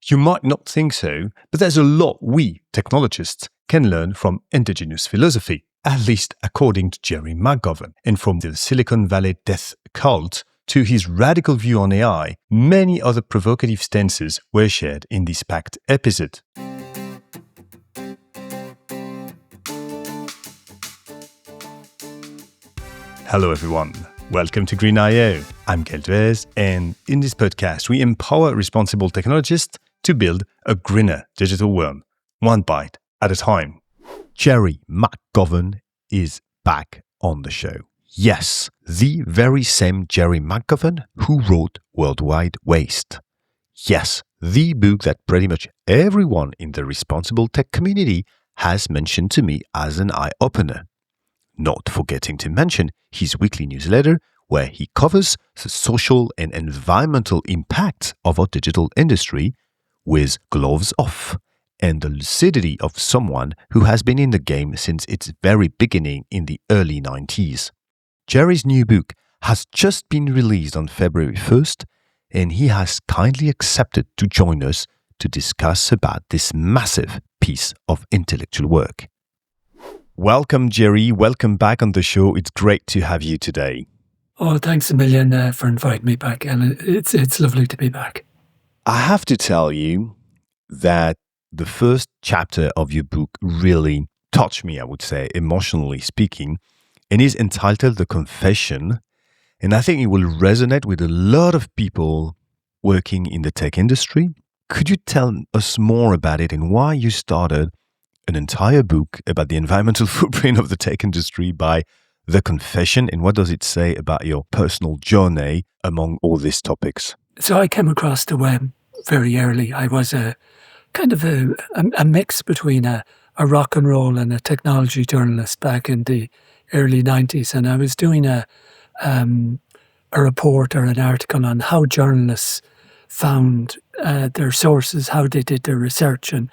You might not think so, but there's a lot we, technologists, can learn from indigenous philosophy, at least according to Gerry McGovern. And from the Silicon Valley death cult to his radical view on AI, many other provocative stances were shared in this packed episode. Hello everyone, welcome to Green IO. I'm Gaël and Gerry, and in this podcast we empower responsible technologists to build a greener digital world, one bite at a time. Gerry McGovern is back on the show. Yes, the very same Gerry McGovern who wrote World Wide Waste. Yes, the book that pretty much everyone in the responsible tech community has mentioned to me as an eye-opener. Not forgetting to mention his weekly newsletter, where he covers the social and environmental impact of our digital industry with gloves off and the lucidity of someone who has been in the game since its very beginning in the early 90s. Gerry's new book has just been released on February 1st, and he has kindly accepted to join us to discuss about this massive piece of intellectual work. Welcome, Gerry. Welcome back on the show. It's great to have you today. Oh, thanks a million for inviting me back, and it's lovely to be back. I have to tell you that the first chapter of your book really touched me, I would say, emotionally speaking, and is entitled The Confession. And I think it will resonate with a lot of people working in the tech industry. Could you tell us more about it and why you started an entire book about the environmental footprint of the tech industry by The Confession, and what does it say about your personal journey among all these topics? So I came across the web very early. I was a kind of a mix between a rock and roll and a technology journalist back in the early 90s, and I was doing a report or an article on how journalists found their sources, how they did their research, and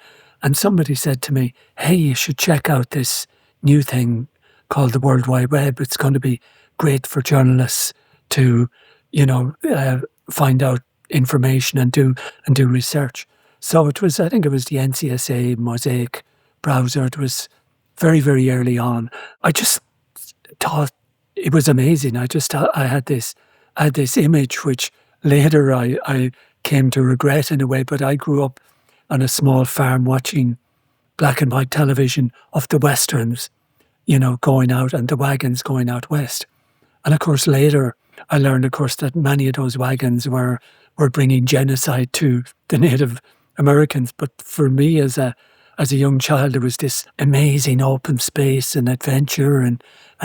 somebody said to me, hey, you should check out this new thing called the World Wide Web. It's going to be great for journalists to, find out information and do research. So I think it was the NCSA Mosaic browser. It was very, very early on. I just thought it was amazing. I just thought I had this image, which later I came to regret in a way, but I grew up on a small farm watching black and white television of the westerns, going out and the wagons going out west. And of course, later I learned, of course, that many of those wagons were bringing genocide to the Native Americans. But for me, as a young child, there was this amazing open space and adventure and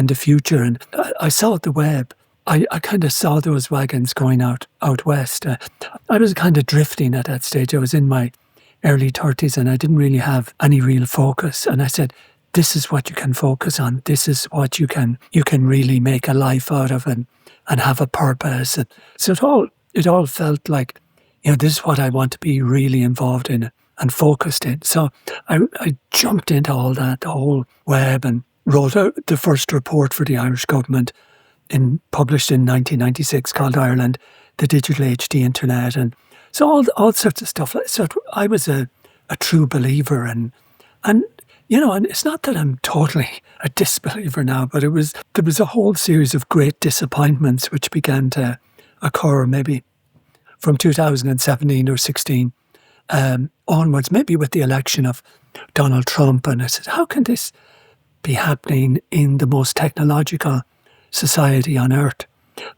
the future. And I saw the web. I kind of saw those wagons going out west. I was kind of drifting at that stage. I was in my early 30s and I didn't really have any real focus. And I said, this is what you can focus on. This is what you can really make a life out of and have a purpose. And so it all felt like, this is what I want to be really involved in and focused in. So I jumped into all that, the whole web, and wrote out the first report for the Irish government published in 1996 called Ireland, the Digital Age, the Internet. And so all sorts of stuff. So I was a true believer, and it's not that I'm totally a disbeliever now, but there was a whole series of great disappointments which began to occur maybe from 2017 or 16 onwards, maybe with the election of Donald Trump. And I said, how can this be happening in the most technological society on earth?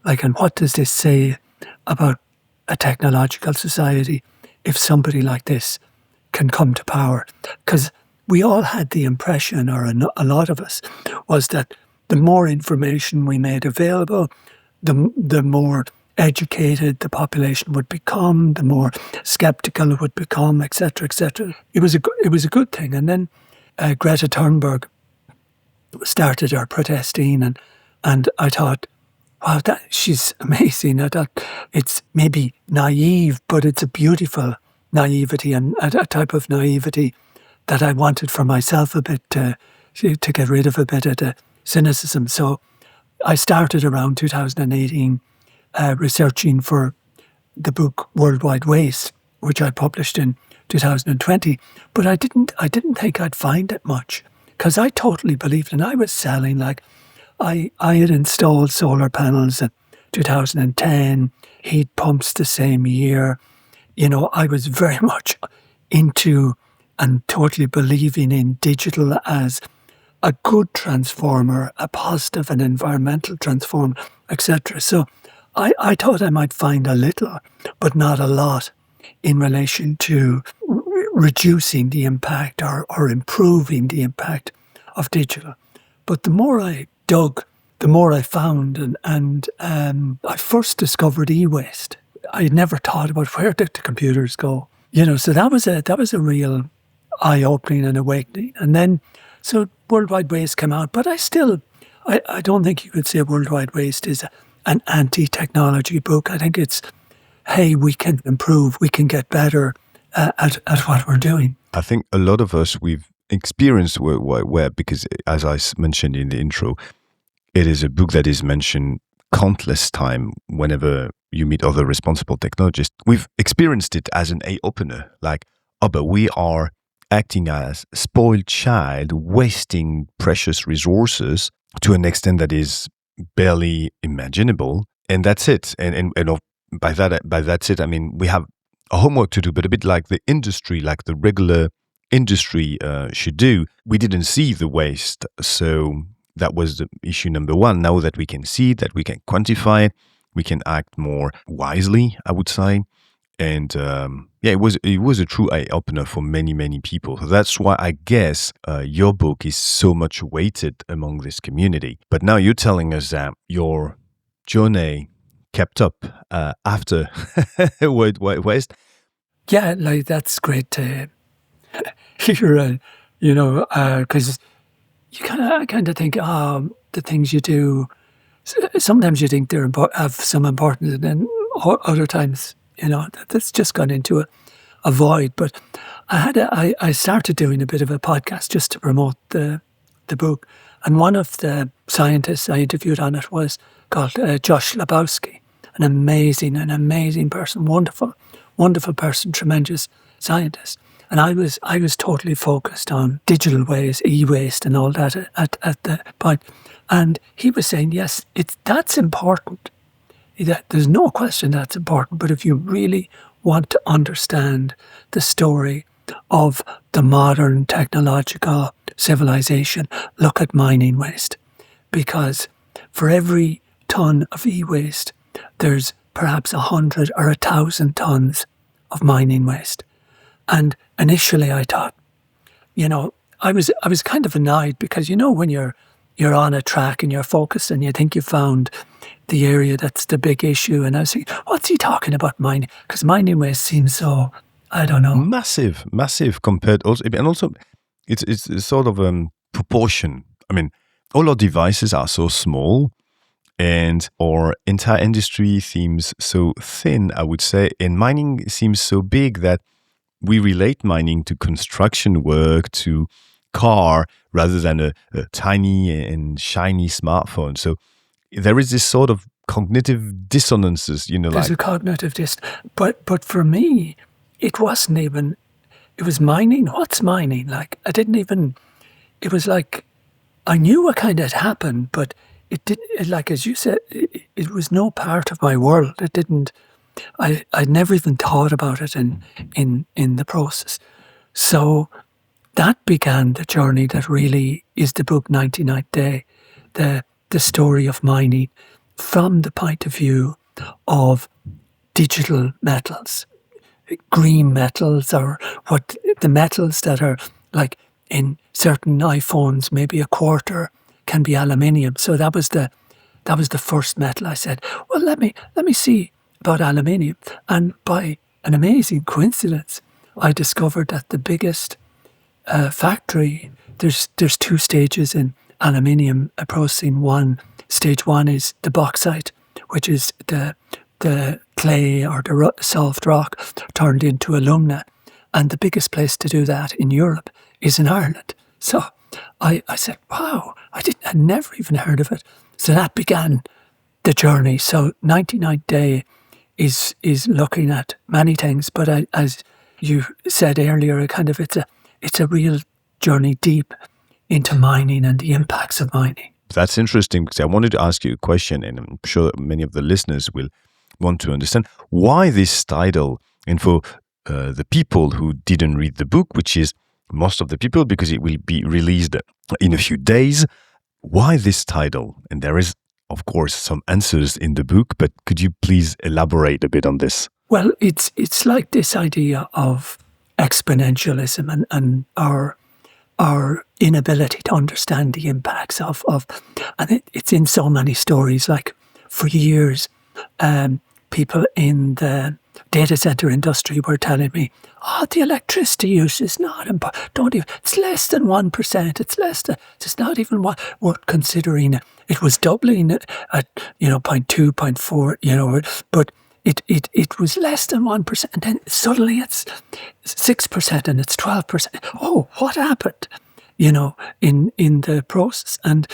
And what does this say about a technological society if somebody like this can come to power? Because we all had the impression, or a lot of us, was that the more information we made available, the more educated the population would become, the more skeptical it would become, etc., etc. It was a good thing. And then Greta Thunberg started her protesting, and I thought, wow, she's amazing. I thought it's maybe naive, but it's a beautiful naivety, and a type of naivety that I wanted for myself a bit, to get rid of a bit of the cynicism. So I started around 2018 researching for the book World Wide Waste. which I published in 2020. But I didn't think I'd find it much, because I totally believed, and I was selling, like, I had installed solar panels in 2010, heat pumps the same year. I was very much into and totally believing in digital as a good transformer, a positive and environmental transformer, etc. So I thought I might find a little, but not a lot, in relation to reducing the impact or improving the impact of digital. But the more I dug, the more I found, and I first discovered e-waste. I had never thought about where did the computers go. So that was a real eye-opening and awakening. And then, so Worldwide Waste came out, but I don't think you could say Worldwide Waste is an anti-technology book. I think it's, hey, we can improve, we can get better at what we're doing. I think a lot of us, we've experienced World Wide Web because, as I mentioned in the intro, it is a book that is mentioned countless times whenever you meet other responsible technologists. We've experienced it as an eye-opener, like, oh, but we are acting as spoiled child, wasting precious resources to an extent that is barely imaginable, and that's it. And by that's it, I mean, we have a homework to do, but a bit like the industry, like the regular industry should do. We didn't see the waste, so that was the issue number one. Now that we can see it, that we can quantify it, we can act more wisely, I would say. And it was a true eye opener for many people. So that's why I guess your book is so much weighted among this community. But now you're telling us that your journey kept up after World Wide Waste. Yeah, like, that's great to hear. Because you kind of think, the things you do, sometimes you think they have some importance, and then other times, that's just gone into a void. But I started doing a bit of a podcast just to promote the book, and one of the scientists I interviewed on it was called Josh Lebowski, an amazing person, wonderful person, tremendous scientist. And I was totally focused on digital waste, e-waste, and all that at the point. And he was saying, yes, that's important. There's no question that's important. But if you really want to understand the story of the modern technological civilization, look at mining waste. Because for every ton of e-waste, there's perhaps 100 or 1,000 tons of mining waste. And initially I thought, I was kind of annoyed, because, when you're on a track and you're focused and you think you found the area that's the big issue, and I was thinking, what's he talking about mining? Because mining waste seems so, I don't know. Massive compared also, and also it's a sort of proportion. I mean, all our devices are so small, and our entire industry seems so thin, I would say, and mining seems so big that we relate mining to construction work, to car, rather than a tiny and shiny smartphone. So there is this sort of cognitive dissonances, There's a cognitive but for me, it wasn't even, it was mining. What's mining? Like, it was like, I knew what kind of had happened, but it didn't, like, as you said, it was no part of my world. It didn't, I'd never even thought about it in the process. So that began the journey that really is the book 99th Day, the story of mining from the point of view of digital metals, green metals, or what the metals that are, like, in certain iPhones, maybe a quarter can be aluminium. So that was the first metal. I said, well, let me see about aluminium. And by an amazing coincidence, I discovered that the biggest factory, there's two stages in aluminium processing. Stage one is the bauxite, which is the clay or the soft rock turned into alumina. And the biggest place to do that in Europe is in Ireland. So I said, wow, I'd never even heard of it. So that began the journey. So 99th Day is looking at many things, but as you said earlier, it's a real journey deep into mining and the impacts of mining. That's interesting, because I wanted to ask you a question, and I'm sure many of the listeners will want to understand why this title. And for the people who didn't read the book, which is most of the people, because it will be released in a few days, why this title? And there is, of course, some answers in the book, but could you please elaborate a bit on this? Well, it's like this idea of exponentialism and our inability to understand the impacts of and it's in so many stories. Like for years, people in the data center industry were telling me, the electricity use is not important. It's less than 1%. It's not even worth considering. It was doubling at 0.2, 0.4, but it was less than 1%. And then suddenly it's 6% and it's 12%. Oh, what happened? In the process. And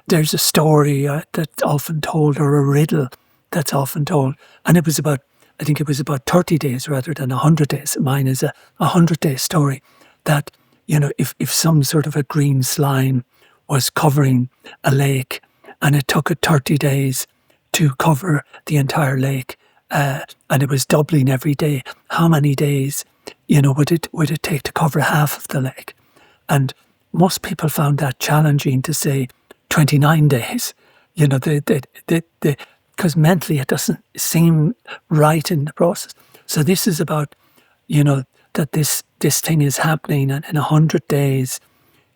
there's a story that's often told, or a riddle that's often told. And I think it was about 30 days rather than 100 days. Mine is a 100-day story that, if some sort of a green slime was covering a lake and it took it 30 days to cover the entire lake, and it was doubling every day, how many days, would it take to cover half of the lake? And most people found that challenging to say 29 days, because mentally it doesn't seem right in the process. So this is about, that this thing is happening, and in 100 days,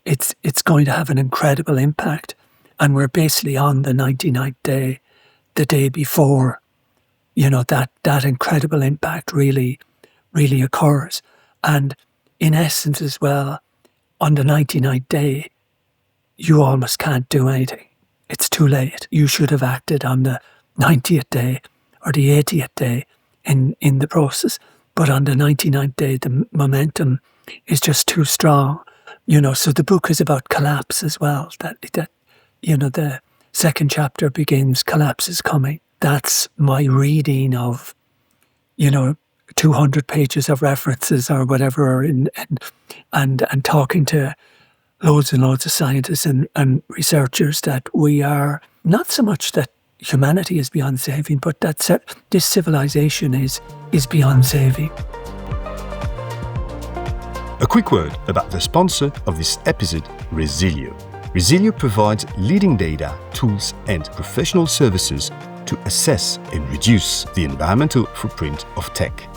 it's going to have an incredible impact. And we're basically on the 99th day, the day before, that incredible impact really, really occurs. And in essence as well, on the 99th day, you almost can't do anything. It's too late. You should have acted on the 90th day or the 80th day in the process. But on the 99th day, the momentum is just too strong. So the book is about collapse as well. That the second chapter begins, collapse is coming. That's my reading of, 200 pages of references or whatever, and talking to loads and loads of scientists and researchers, that we are not so much that humanity is beyond saving, but that this civilization is beyond saving. A quick word about the sponsor of this episode, Resilio. Resilio provides leading data, tools, and professional services to assess and reduce the environmental footprint of tech.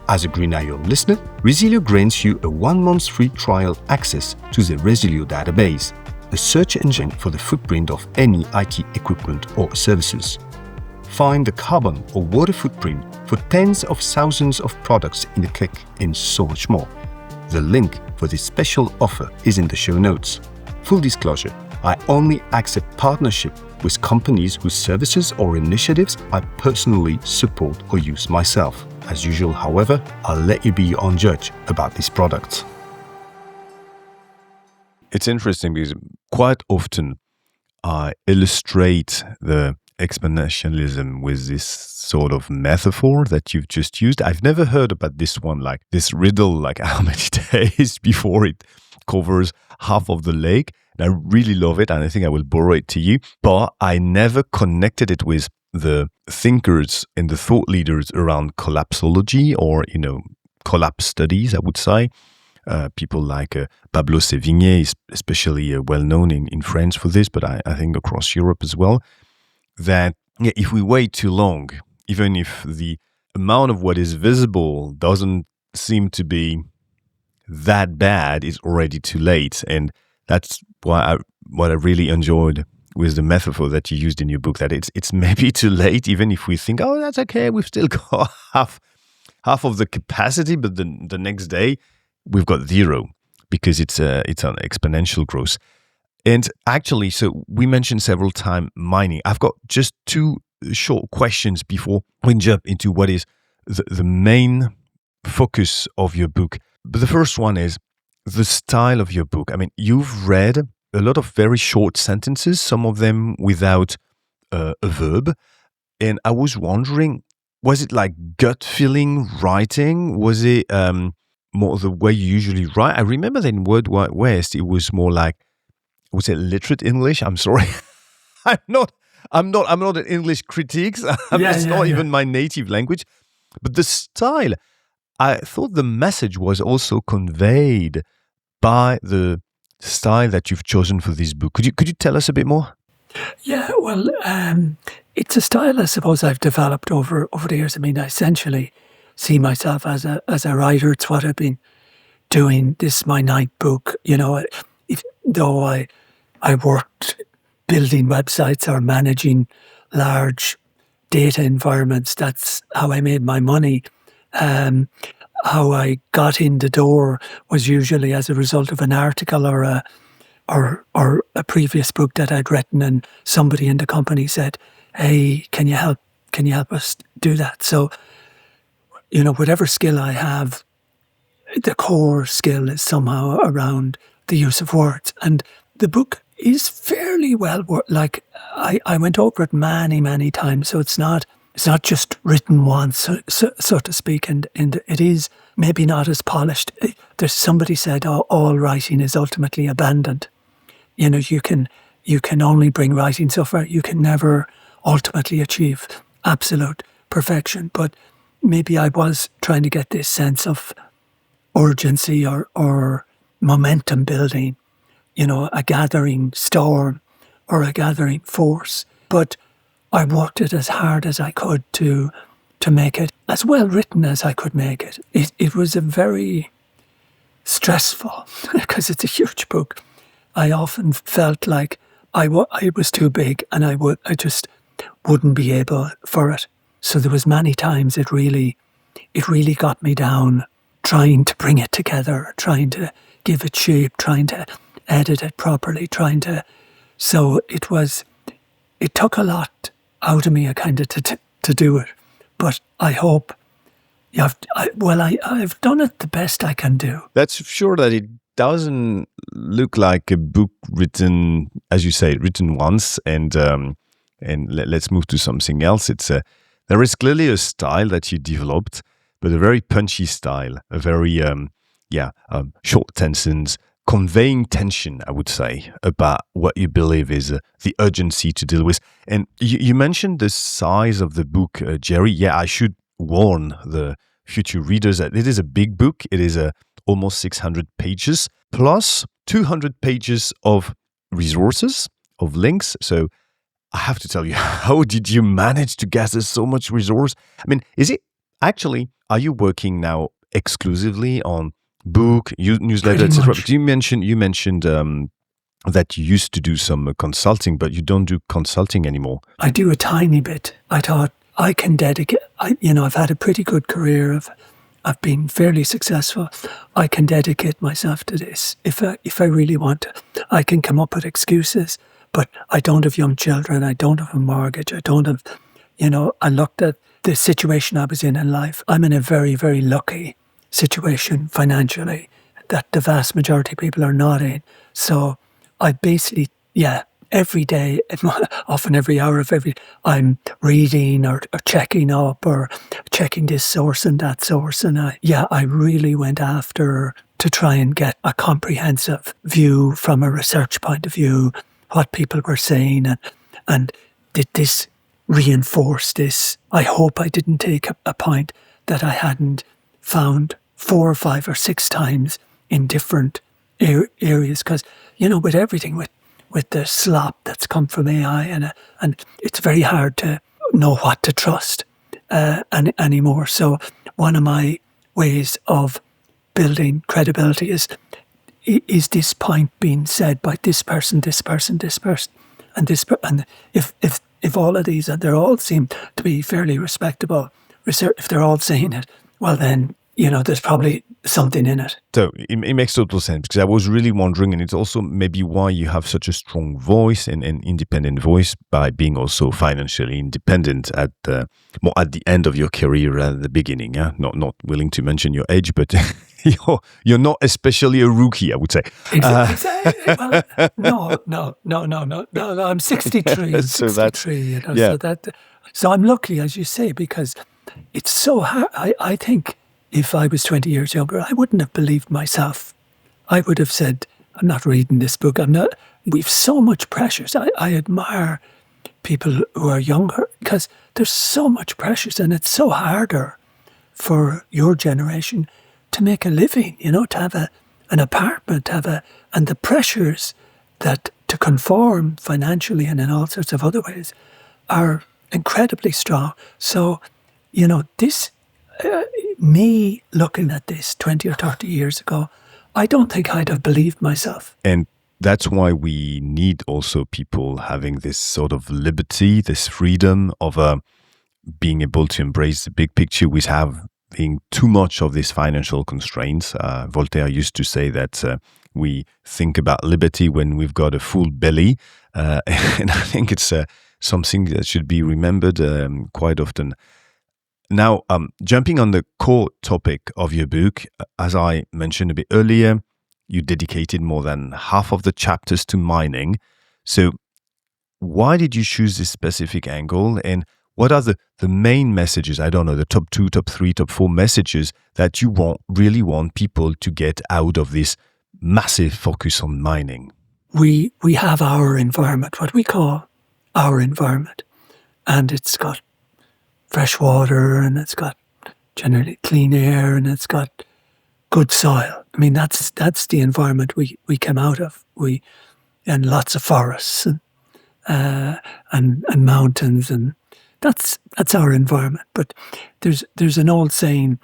As a Green IO listener, Resilio grants you a 1-month free trial access to the Resilio database, a search engine for the footprint of any IT equipment or services. Find the carbon or water footprint for tens of thousands of products in a click, and so much more. The link for this special offer is in the show notes. Full disclosure, I only accept partnership with companies whose services or initiatives I personally support or use myself. As usual, however, I'll let you be your own judge about these products. It's interesting because quite often I illustrate the exponentialism with this sort of metaphor that you've just used. I've never heard about this one, like this riddle, like how many days before it covers half of the lake. And I really love it, and I think I will borrow it to you. But I never connected it with the thinkers and the thought leaders around collapsology or, collapse studies, I would say. People like Pablo Sévigné is especially well known in France for this, but I think across Europe as well, that if we wait too long, even if the amount of what is visible doesn't seem to be that bad, it's already too late. And that's what I really enjoyed with the metaphor that you used in your book, that it's maybe too late, even if we think, oh, that's okay, we've still got half of the capacity, but the next day we've got zero, because it's an exponential growth. And actually, so we mentioned several times mining. I've got just 2 short questions before we jump into what is the main focus of your book. But the first one is the style of your book. I mean, you've read a lot of very short sentences, some of them without a verb. And I was wondering, was it like gut feeling writing? Was it more the way you usually write? I remember that in World Wide West, it was more like, was it literate English? I'm sorry. I'm not an English critic. It's not even my native language. But the style, I thought the message was also conveyed by the style that you've chosen for this book. Could you tell us a bit more? Yeah, well, it's a style I suppose I've developed over the years. I mean, I essentially see myself as a writer. It's what I've been doing. This is my ninth book. Though I worked building websites or managing large data environments, that's how I made my money. How I got in the door was usually as a result of an article or a previous book that I'd written, and somebody in the company said, "Hey, can you help us do that?" So, whatever skill I have, the core skill is somehow around the use of words. And the book is fairly well, like I went over it many, many times. So it's not just written once, so to speak. And it is maybe not as polished. There's somebody said, all writing is ultimately abandoned. You can only bring writing so far. You can never ultimately achieve absolute perfection. But maybe I was trying to get this sense of urgency or momentum building, a gathering storm or a gathering force. But I worked it as hard as I could to make it as well written as I could make it. It was a very stressful, because it's a huge book. I often felt like I was too big and I just wouldn't be able for it. So there was many times it really got me down, trying to bring it together, trying to give it shape, trying to edit it properly, so it took a lot out of me, kind of to do it. But I hope I've done it the best I can do. That's sure that it doesn't look like a book written, as you say, written once and let's move to something else. There is clearly a style that you developed, but a very punchy style, a very short sentences, conveying tension, I would say, about what you believe is the urgency to deal with. And you mentioned the size of the book, Gerry. Yeah, I should warn the future readers that it is a big book. It is almost 600 pages, plus 200 pages of resources, of links. So I have to tell you, how did you manage to gather so much resource? I mean, are you working now exclusively on book, newsletter, etc.? You mentioned that you used to do some consulting, but you don't do consulting anymore. I do a tiny bit. I thought I can dedicate. I've had a pretty good career. I've been fairly successful. I can dedicate myself to this if I really want to. I can come up with excuses, but I don't have young children. I don't have a mortgage. I don't have. I looked at the situation I was in life. I'm in a very, very lucky situation financially that the vast majority of people are not in. So I basically, every day, often every hour of I'm reading or checking up or checking this source and that source. And I really went after to try and get a comprehensive view from a research point of view, what people were saying, and did this reinforce this? I hope I didn't take a point that I hadn't found 4 or 5 or 6 times in different areas, because with everything, with the slop that's come from AI, and it's very hard to know what to trust anymore. So one of my ways of building credibility is this point being said by this person, and if all of these, and they all seem to be fairly respectable, if they're all saying it, well then, there's probably something in it. So it makes total sense, because I was really wondering, and it's also maybe why you have such a strong voice and an independent voice, by being also financially independent more at the end of your career rather than the beginning. Yeah, not willing to mention your age, but you're not especially a rookie, I would say. Exactly. Well, no. I'm 63. So 63. So I'm lucky, as you say, because it's so hard. I think if I was 20 years younger, I wouldn't have believed myself. I would have said, I'm not reading this book. I'm not. We've so much pressures. I admire people who are younger because there's so much pressures, and it's so harder for your generation to make a living, to have an apartment, and the pressures that to conform financially and in all sorts of other ways are incredibly strong. So, this, me looking at this 20 or 30 years ago, I don't think I'd have believed myself. And that's why we need also people having this sort of liberty, this freedom of being able to embrace the big picture with having too much of these financial constraints. Voltaire used to say that we think about liberty when we've got a full belly. And I think it's something that should be remembered quite often. Now, jumping on the core topic of your book, as I mentioned a bit earlier, you dedicated more than half of the chapters to mining. So why did you choose this specific angle? And what are the main messages, I don't know, the top 2, top 3, top 4 messages that you really want people to get out of this massive focus on mining? We have our environment, what we call our environment. And it's got fresh water, and it's got generally clean air, and it's got good soil. I mean, that's the environment we came out of. And lots of forests and mountains, and that's our environment. But there's an old saying,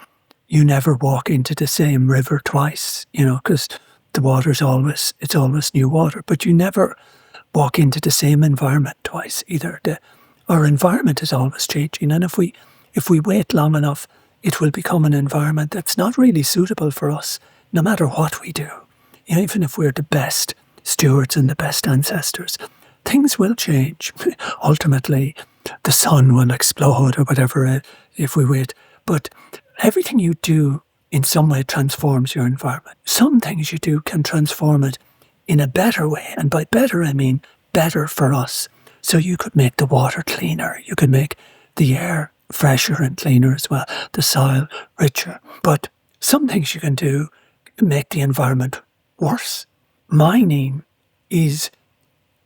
you never walk into the same river twice, because the water's always new water. But you never walk into the same environment twice either. Our environment is always changing, and if we wait long enough, it will become an environment that's not really suitable for us, no matter what we do. Even if we're the best stewards and the best ancestors, things will change. Ultimately, the sun will explode or whatever if we wait. But everything you do in some way transforms your environment. Some things you do can transform it in a better way, and by better I mean better for us. So you could make the water cleaner, you could make the air fresher and cleaner as well, the soil richer. But some things you can do make the environment worse. Mining is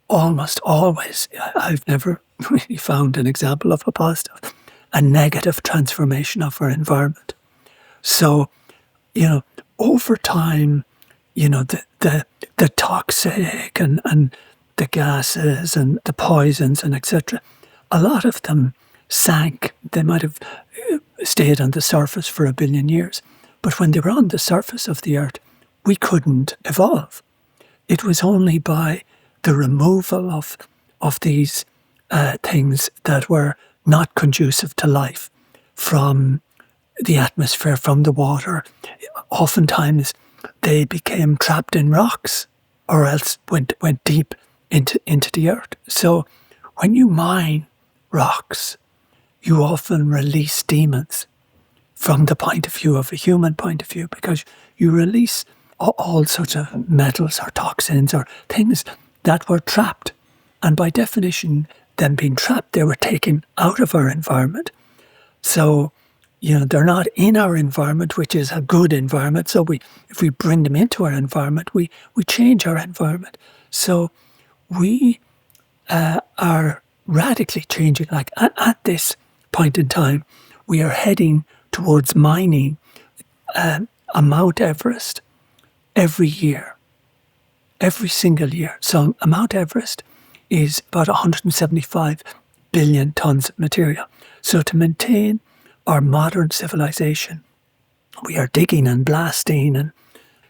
almost always, I've never really found an example of a positive, a negative transformation of our environment. So, over time, the toxic and the gases and the poisons and etc., a lot of them sank. They might have stayed on the surface for 1 billion years. But when they were on the surface of the earth, we couldn't evolve. It was only by the removal of these things that were not conducive to life from the atmosphere, from the water. Oftentimes they became trapped in rocks or else went deep into the earth. So when you mine rocks, you often release demons from the point of view of a human point of view, because you release all sorts of metals or toxins or things that were trapped. And by definition, them being trapped, they were taken out of our environment. So, they're not in our environment, which is a good environment. So if we bring them into our environment, we change our environment. So we are radically changing. Like at this point in time, we are heading towards mining a Mount Everest every year, every single year. So a Mount Everest is about 175 billion tons of material. So to maintain our modern civilization, we are digging and blasting and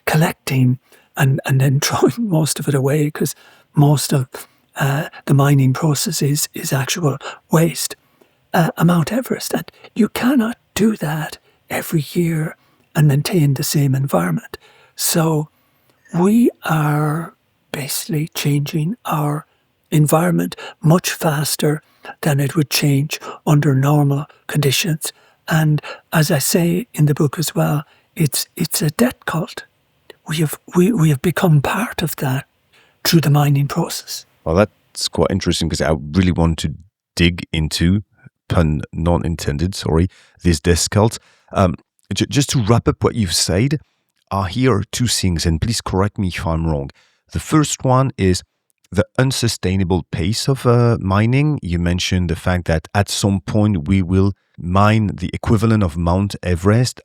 collecting and then throwing most of it away, because most of the mining process is actual waste. A Mount Everest, and you cannot do that every year and maintain the same environment. So we are basically changing our environment much faster than it would change under normal conditions. And as I say in the book as well, it's a debt cult. We have become part of that through the mining process. Well, that's quite interesting, because I really want to dig into pun not intended, sorry, this death cult. Just to wrap up what you've said, here are two things, and please correct me if I'm wrong. The first one is the unsustainable pace of mining. You mentioned the fact that at some point we will mine the equivalent of Mount Everest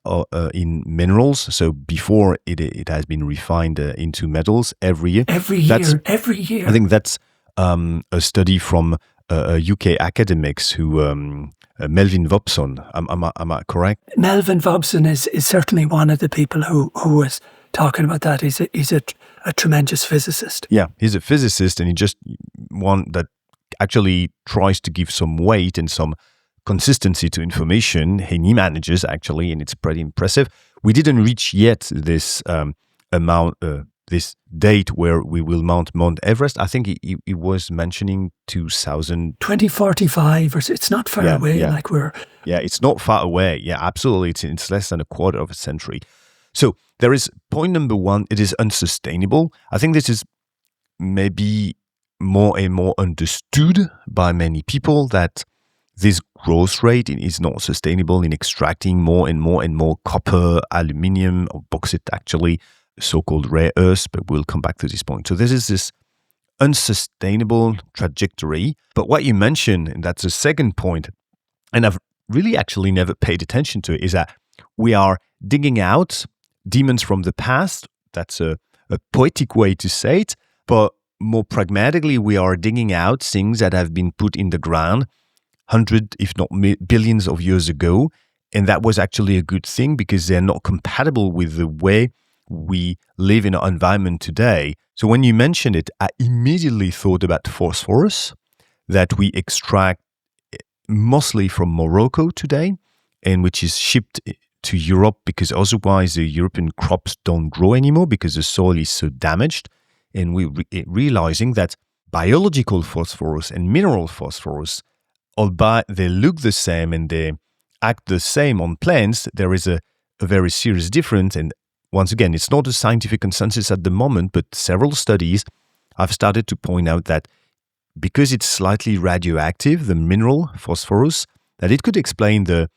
in minerals. So before it has been refined into metals every year. Every year. I think that's a study from UK academics who Melvin Vobson. Am I correct? Melvin Vobson is certainly one of the people who was talking about that. He's a tremendous physicist. Yeah, he's a physicist, and he just one that actually tries to give some weight and some consistency to information, and he manages actually, and it's pretty impressive. We didn't reach yet this this date where we will mount Mount Everest. I think he was mentioning 2045, or it's not far away. Yeah. Like we're it's not far away. Yeah, absolutely. It's less than a quarter of a century. So there is point number one. It is unsustainable. I think this is maybe more and more understood by many people, that this growth rate is not sustainable in extracting more and more and more copper, aluminium, or bauxite, actually, so-called rare earths, but we'll come back to this point. So this is this unsustainable trajectory. But what you mentioned, and that's the second point, and I've really actually never paid attention to it, is that we are digging out demons from the past. That's a poetic way to say it, but more pragmatically, we are digging out things that have been put in the ground hundreds, if not billions of years ago. And that was actually a good thing because they're not compatible with the way we live in our environment today. So when you mentioned it, I immediately thought about phosphorus that we extract mostly from Morocco today, and which is shipped to Europe because otherwise the European crops don't grow anymore because the soil is so damaged. And we're realizing that biological phosphorus and mineral phosphorus, albeit they look the same and they act the same on plants, there is a very serious difference. And once again, it's not a scientific consensus at the moment, but several studies have started to point out that because it's slightly radioactive, the mineral phosphorus, that it could explain the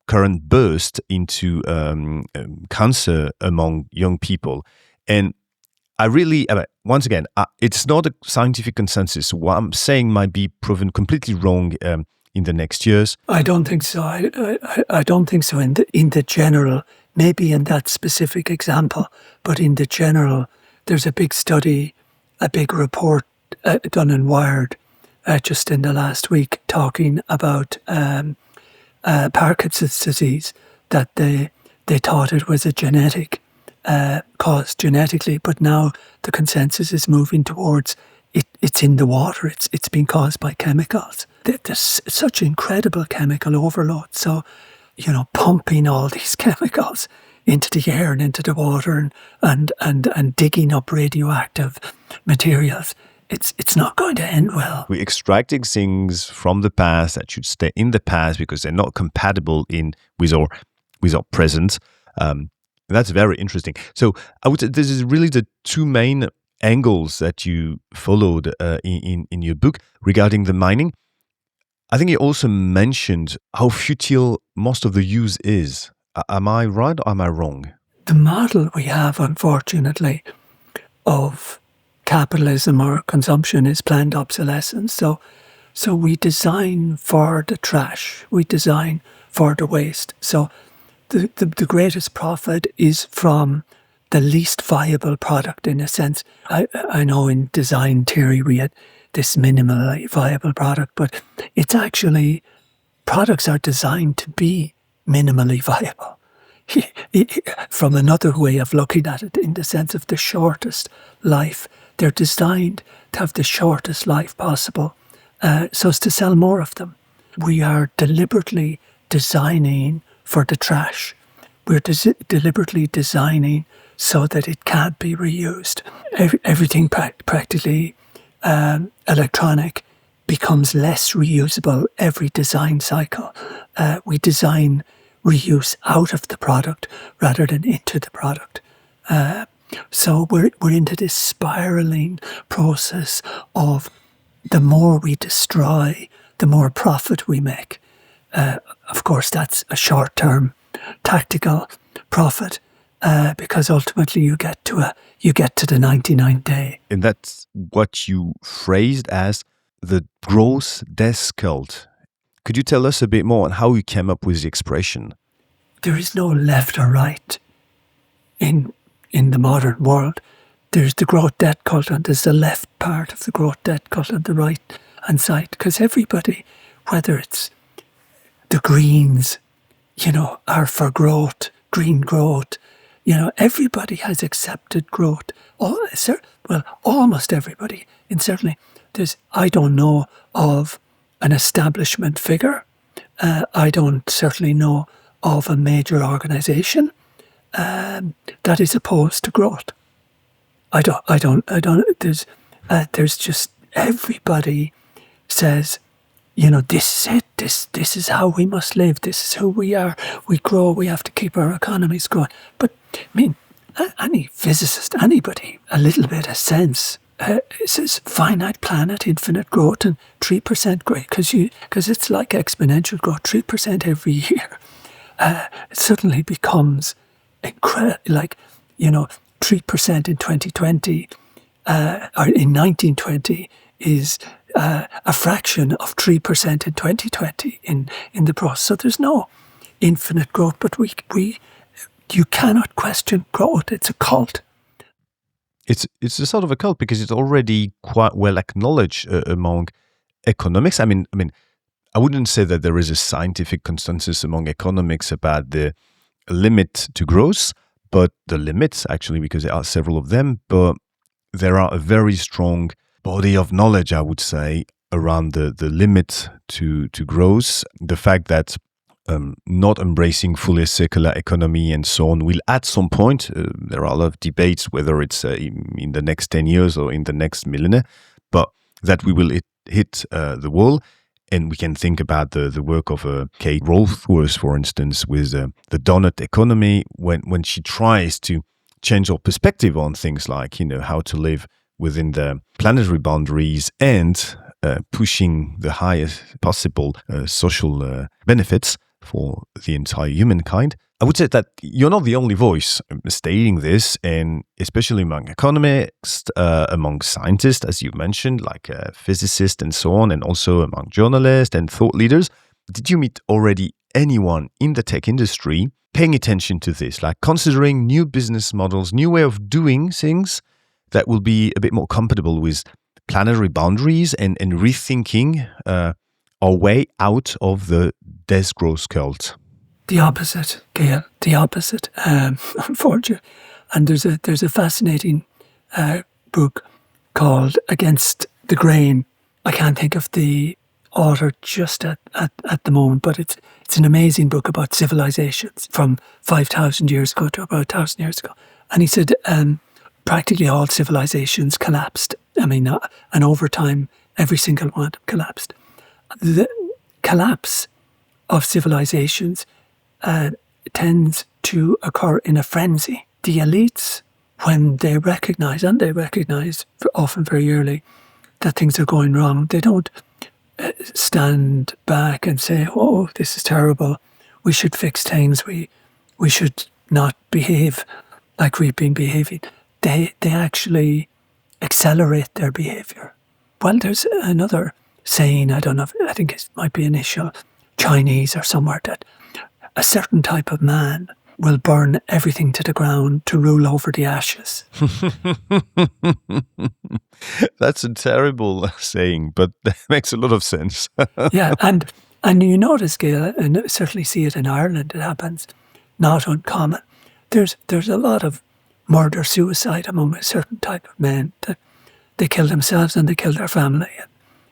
current burst into cancer among young people. And I really, once again, it's not a scientific consensus. What I'm saying might be proven completely wrong in the next years. I don't think so. I don't think so in the general, maybe in that specific example, but in the general, there's a big study, a big report done in Wired just in the last week talking about Parkinson's disease, that they thought it was a genetic caused genetically, but now the consensus is moving towards it's in the water. It's being caused by chemicals. There's such incredible chemical overload. So, pumping all these chemicals into the air and into the water and digging up radioactive materials, it's not going to end well. We're extracting things from the past that should stay in the past because they're not compatible with our present. That's very interesting. So I would say this is really the two main angles that you followed in your book regarding the mining. I think you also mentioned how futile most of the use is. Am I right or am I wrong? The model we have, unfortunately, of capitalism or consumption is planned obsolescence. So we design for the trash. We design for the waste. So the greatest profit is from the least viable product, in a sense. I know in design theory we had this minimally viable product, but it's actually, products are designed to be minimally viable. From another way of looking at it, in the sense of the shortest life, they're designed to have the shortest life possible, so as to sell more of them. We are deliberately designing for the trash. We're deliberately designing so that it can't be reused. Everything practically electronic becomes less reusable every design cycle. We design reuse out of the product rather than into the product. So we're into this spiraling process of the more we destroy, the more profit we make. Of course, that's a short-term tactical profit, because ultimately you get to the 99th day. And that's what you phrased as the gross death cult. Could you tell us a bit more on how you came up with the expression? There is no left or right in the modern world. There's the growth debt cult, and there's the left part of the growth debt cult and the right hand side. Because everybody, whether it's the Greens, are for growth, green growth, everybody has accepted growth. Almost everybody. And certainly, I don't know of an establishment figure. I don't certainly know of a major organisation that is opposed to growth. I don't. There's just everybody says, this is it. This is how we must live. This is who we are. We grow. We have to keep our economies going. But I mean, any physicist, anybody, a little bit of sense. It says finite planet, infinite growth, and 3% growth because it's like exponential growth, 3% every year. It suddenly becomes incredible. 3% in 2020 or in 1920 is a fraction of 3% in 2020 in the process. So there's no infinite growth, but you cannot question growth. It's a cult. It's a sort of a cult because it's already quite well acknowledged among economics. I mean, I wouldn't say that there is a scientific consensus among economics about the limit to growth, but the limits actually, because there are several of them, but there are a very strong body of knowledge, I would say, around the limit to growth. The fact that not embracing fully circular economy and so on will at some point, there are a lot of debates whether it's in the next 10 years or in the next millennia, but that we will hit the wall. And we can think about the work of Kate Raworth, for instance, with the donut economy, when she tries to change our perspective on things like, how to live within the planetary boundaries and pushing the highest possible social benefits for the entire humankind. I would say that you're not the only voice stating this, and especially among economists, among scientists, as you mentioned, like physicists and so on, and also among journalists and thought leaders. Did you meet already anyone in the tech industry paying attention to this, like considering new business models, new way of doing things that will be a bit more compatible with planetary boundaries and rethinking our way out of the death growth cult? The opposite, Gaël. The opposite, unfortunately. And there's a fascinating book called Against the Grain. I can't think of the author just at the moment, but it's an amazing book about civilizations from 5,000 years ago to about 1,000 years ago. And he said practically all civilizations collapsed. And over time, every single one collapsed. The collapse of civilizations tends to occur in a frenzy. The elites, when they recognize often very early that things are going wrong, they don't stand back and say, "Oh, this is terrible. We should fix things. We should not behave like we've been behaving." They actually accelerate their behavior. Well, there's another saying, I don't know, I think it might be initial Chinese or somewhere, that a certain type of man will burn everything to the ground to rule over the ashes. That's a terrible saying, but that makes a lot of sense. Yeah, and you notice, Gaël, and I certainly see it in Ireland, it happens, not uncommon. There's a lot of murder-suicide among a certain type of men, that they kill themselves and they kill their family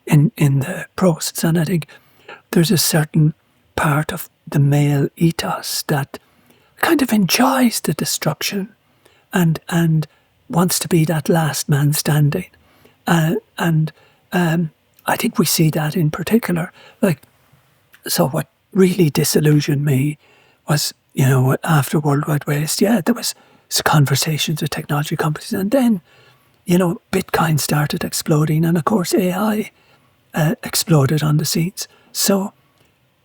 in the process. And I think there's a certain part of the male ethos that kind of enjoys the destruction and wants to be that last man standing. And I think we see that in particular. So what really disillusioned me was, after Worldwide Waste, there was conversations with technology companies, and then, Bitcoin started exploding, and of course AI exploded on the scenes. So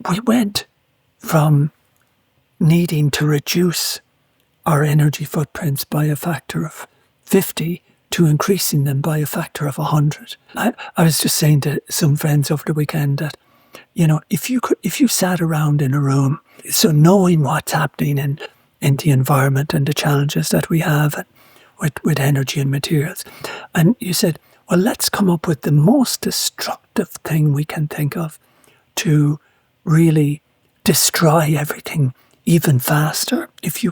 we went from needing to reduce our energy footprints by a factor of 50 to increasing them by a factor of 100. I was just saying to some friends over the weekend that, if you sat around in a room, so knowing what's happening in the environment and the challenges that we have with energy and materials, and you said, well, let's come up with the most destructive thing we can think of to really destroy everything even faster. If you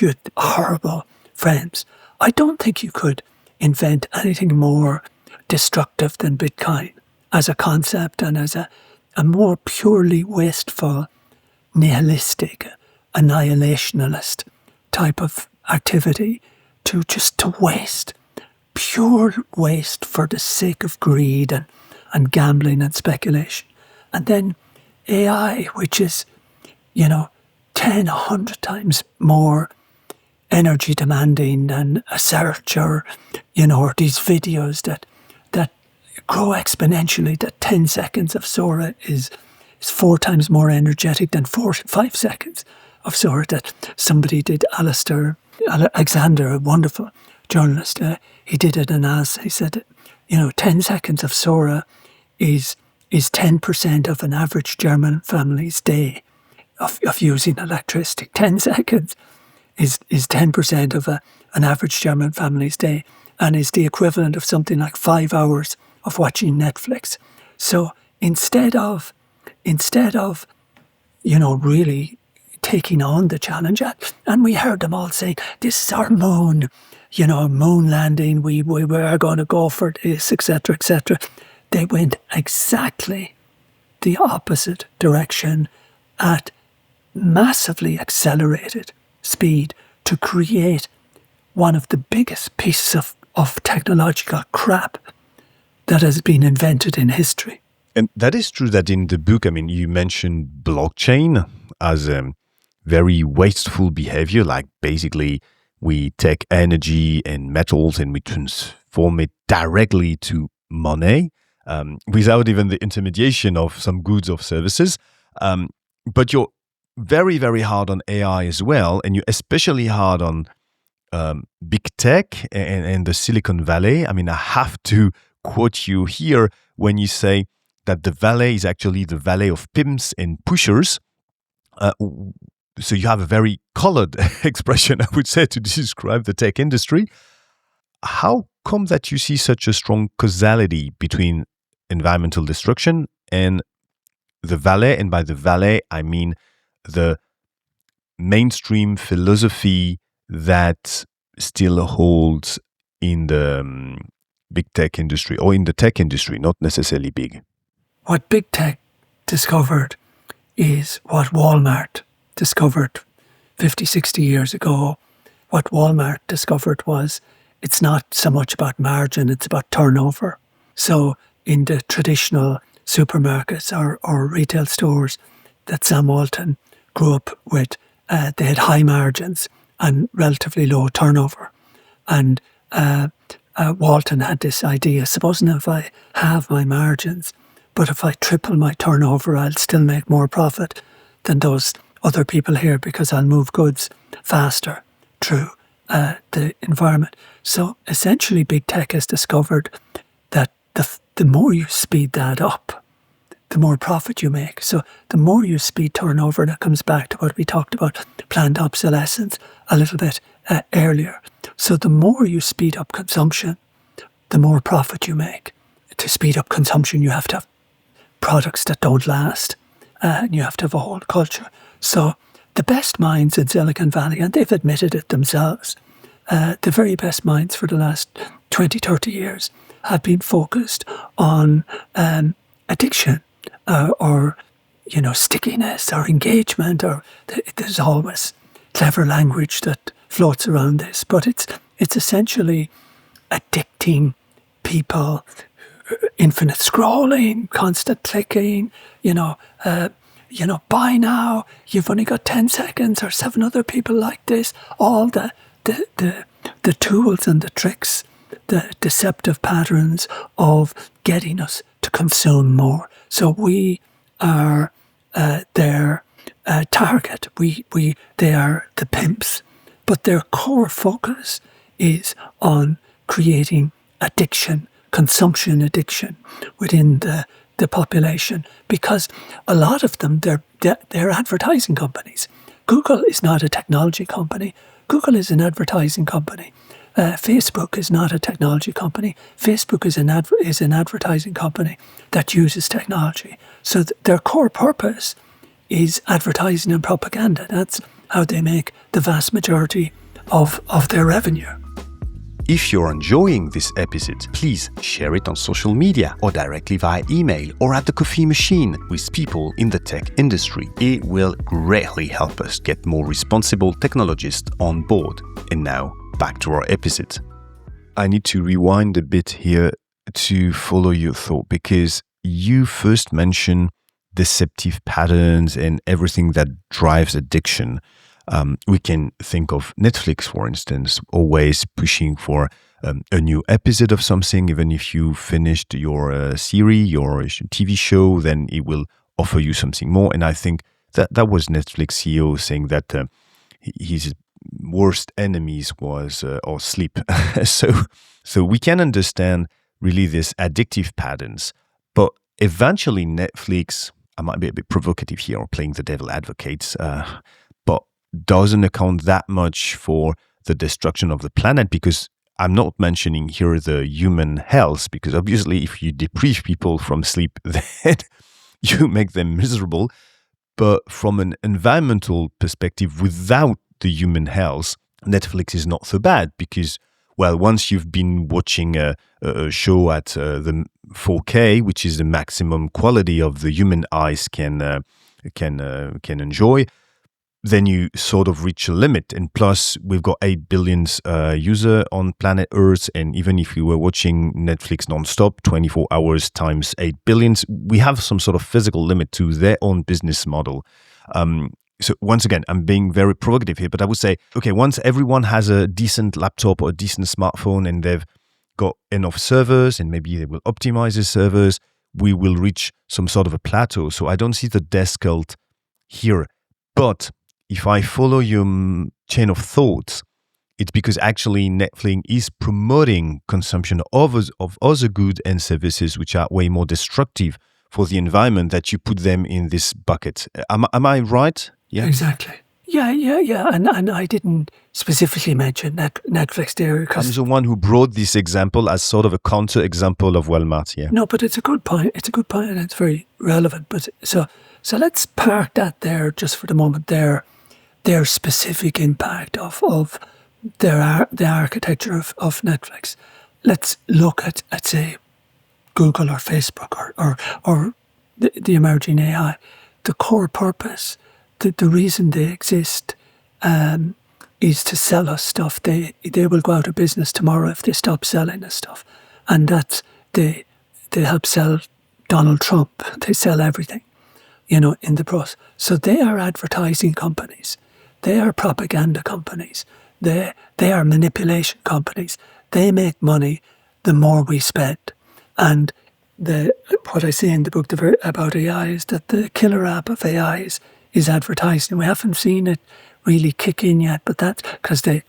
had horrible friends, I don't think you could invent anything more destructive than Bitcoin as a concept and as a more purely wasteful, nihilistic, annihilationalist type of activity to waste, pure waste for the sake of greed and gambling and speculation. And then AI, which is, 10, 100 times more energy demanding than a search or these videos that grow exponentially, that 10 seconds of Sora is 4 times more energetic than 5 seconds of Sora that somebody did. Alexander, a wonderful journalist, he did it in as he said, 10 seconds of Sora is 10% of an average German family's day of using electricity. 10 seconds is 10% of an average German family's day, and is the equivalent of something like 5 hours of watching Netflix. So instead of really taking on the challenge, and we heard them all say, this is our moon, moon landing, we are going to go for this, etc., etc. They went exactly the opposite direction at massively accelerated speed to create one of the biggest pieces of technological crap that has been invented in history. And that is true that in the book, you mentioned blockchain as a very wasteful behavior, like basically we take energy and metals and we transform it directly to money without even the intermediation of some goods or services. But you're very, very hard on AI as well, and you're especially hard on big tech and the Silicon Valley. I have to quote you here when you say that the valley is actually the valley of pimps and pushers. So you have a very colored expression, I would say, to describe the tech industry. How come that you see such a strong causality between environmental destruction and the valley? And by the valley, I mean the mainstream philosophy that still holds in the big tech industry, or in the tech industry, not necessarily big. What big tech discovered is what Walmart discovered 50, 60 years ago. What Walmart discovered was it's not so much about margin, it's about turnover. So in the traditional supermarkets or retail stores that Sam Walton grew up with, they had high margins and relatively low turnover. And Walton had this idea, supposing if I have my margins, but if I triple my turnover, I'll still make more profit than those other people here because I'll move goods faster through the environment. So essentially big tech has discovered that the more you speed that up, the more profit you make. So the more you speed turnover, that comes back to what we talked about, planned obsolescence a little bit earlier. So the more you speed up consumption, the more profit you make. To speed up consumption, you have to have products that don't last, and you have to have a whole culture. So the best minds in Silicon Valley, and they've admitted it themselves, the very best minds for the last 20, 30 years have been focused on addiction or stickiness or engagement, or there's always clever language that floats around this, but it's essentially addicting people, infinite scrolling, constant clicking, buy now, you've only got 10 seconds, or 7 other people like this, all the tools and the tricks, the deceptive patterns of getting us to consume more. So we are their target. They are the pimps, but their core focus is on creating addiction, consumption addiction within the population, because a lot of them, they're advertising companies. Google is not a technology company. Google is an advertising company. Facebook is not a technology company. Facebook is an advertising company that uses technology. So their core purpose is advertising and propaganda. That's how they make the vast majority of their revenue. If you're enjoying this episode, please share it on social media or directly via email or at the coffee machine with people in the tech industry. It will greatly help us get more responsible technologists on board. And now, back to our episode. I need to rewind a bit here to follow your thought, because you first mentioned deceptive patterns and everything that drives addiction. We can think of Netflix, for instance, always pushing for a new episode of something. Even if you finished your series, your TV show, then it will offer you something more. And I think that was Netflix CEO saying that his worst enemies was or sleep. So we can understand really these addictive patterns. But eventually Netflix, I might be a bit provocative here or playing the devil advocates, but doesn't account that much for the destruction of the planet, because I'm not mentioning here the human health, because obviously if you deprive people from sleep, then you make them miserable. But from an environmental perspective, without the human health, Netflix is not so bad, because, well, once you've been watching a show at the 4K, which is the maximum quality of the human eyes can enjoy, then you sort of reach a limit. And plus, we've got 8 billion users on planet Earth. And even if you were watching Netflix nonstop, 24 hours times 8 billion, we have some sort of physical limit to their own business model. So once again, I'm being very provocative here, but I would say, okay, once everyone has a decent laptop or a decent smartphone and they've got enough servers and maybe they will optimize the servers, we will reach some sort of a plateau. So I don't see the death cult here. But if I follow your chain of thoughts, it's because actually Netflix is promoting consumption of other goods and services which are way more destructive for the environment, that you put them in this bucket. Am I right? Yeah, exactly. Yeah. And I didn't specifically mention Netflix there, because I'm the one who brought this example as sort of a counter example of Walmart. Yeah. No, but it's a good point. It's a good point, and it's very relevant. But so let's park that there just for the moment. Their specific impact of the architecture of Netflix. Let's look at say Google or Facebook or the emerging AI. The core purpose, the reason they exist, is to sell us stuff. They will go out of business tomorrow if they stop selling us stuff, and that's they help sell Donald Trump. They sell everything, in the process. So they are advertising companies. They are propaganda companies. They are manipulation companies. They make money the more we spend. And what I say in the book about AI is that the killer app of AI is advertising. We haven't seen it really kick in yet, but that's because they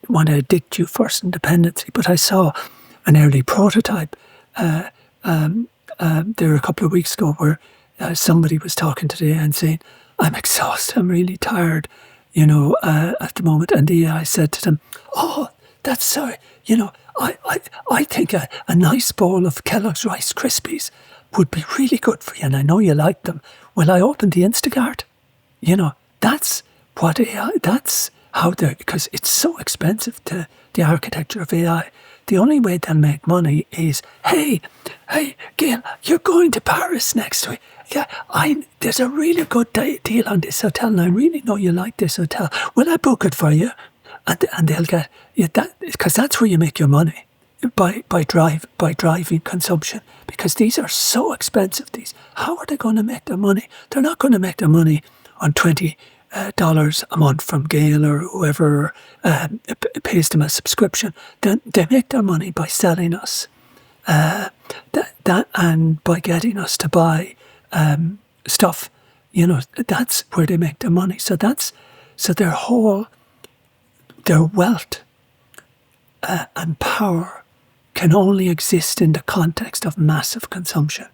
want to addict you first in dependency. But I saw an early prototype there a couple of weeks ago where somebody was talking to the AI and saying, I'm exhausted, I'm really tired, at the moment. And the AI said to them, oh, that's sorry, I think a nice bowl of Kellogg's Rice Krispies would be really good for you, and I know you like them. Will I open the Instacart? That's what AI, that's how because it's so expensive to the architecture of AI. The only way they'll make money is, hey, Gaël, you're going to Paris next week. Yeah, there's a really good deal on this hotel, and I really know you like this hotel. Will I book it for you? And they'll get that, because that's where you make your money, by driving consumption. Because these are so expensive. How are they going to make their money? They're not going to make their money on $20 a month from Gaël or whoever pays them a subscription. They make their money by selling us that and by getting us to buy stuff, that's where they make their money. So their wealth and power can only exist in the context of massive consumption.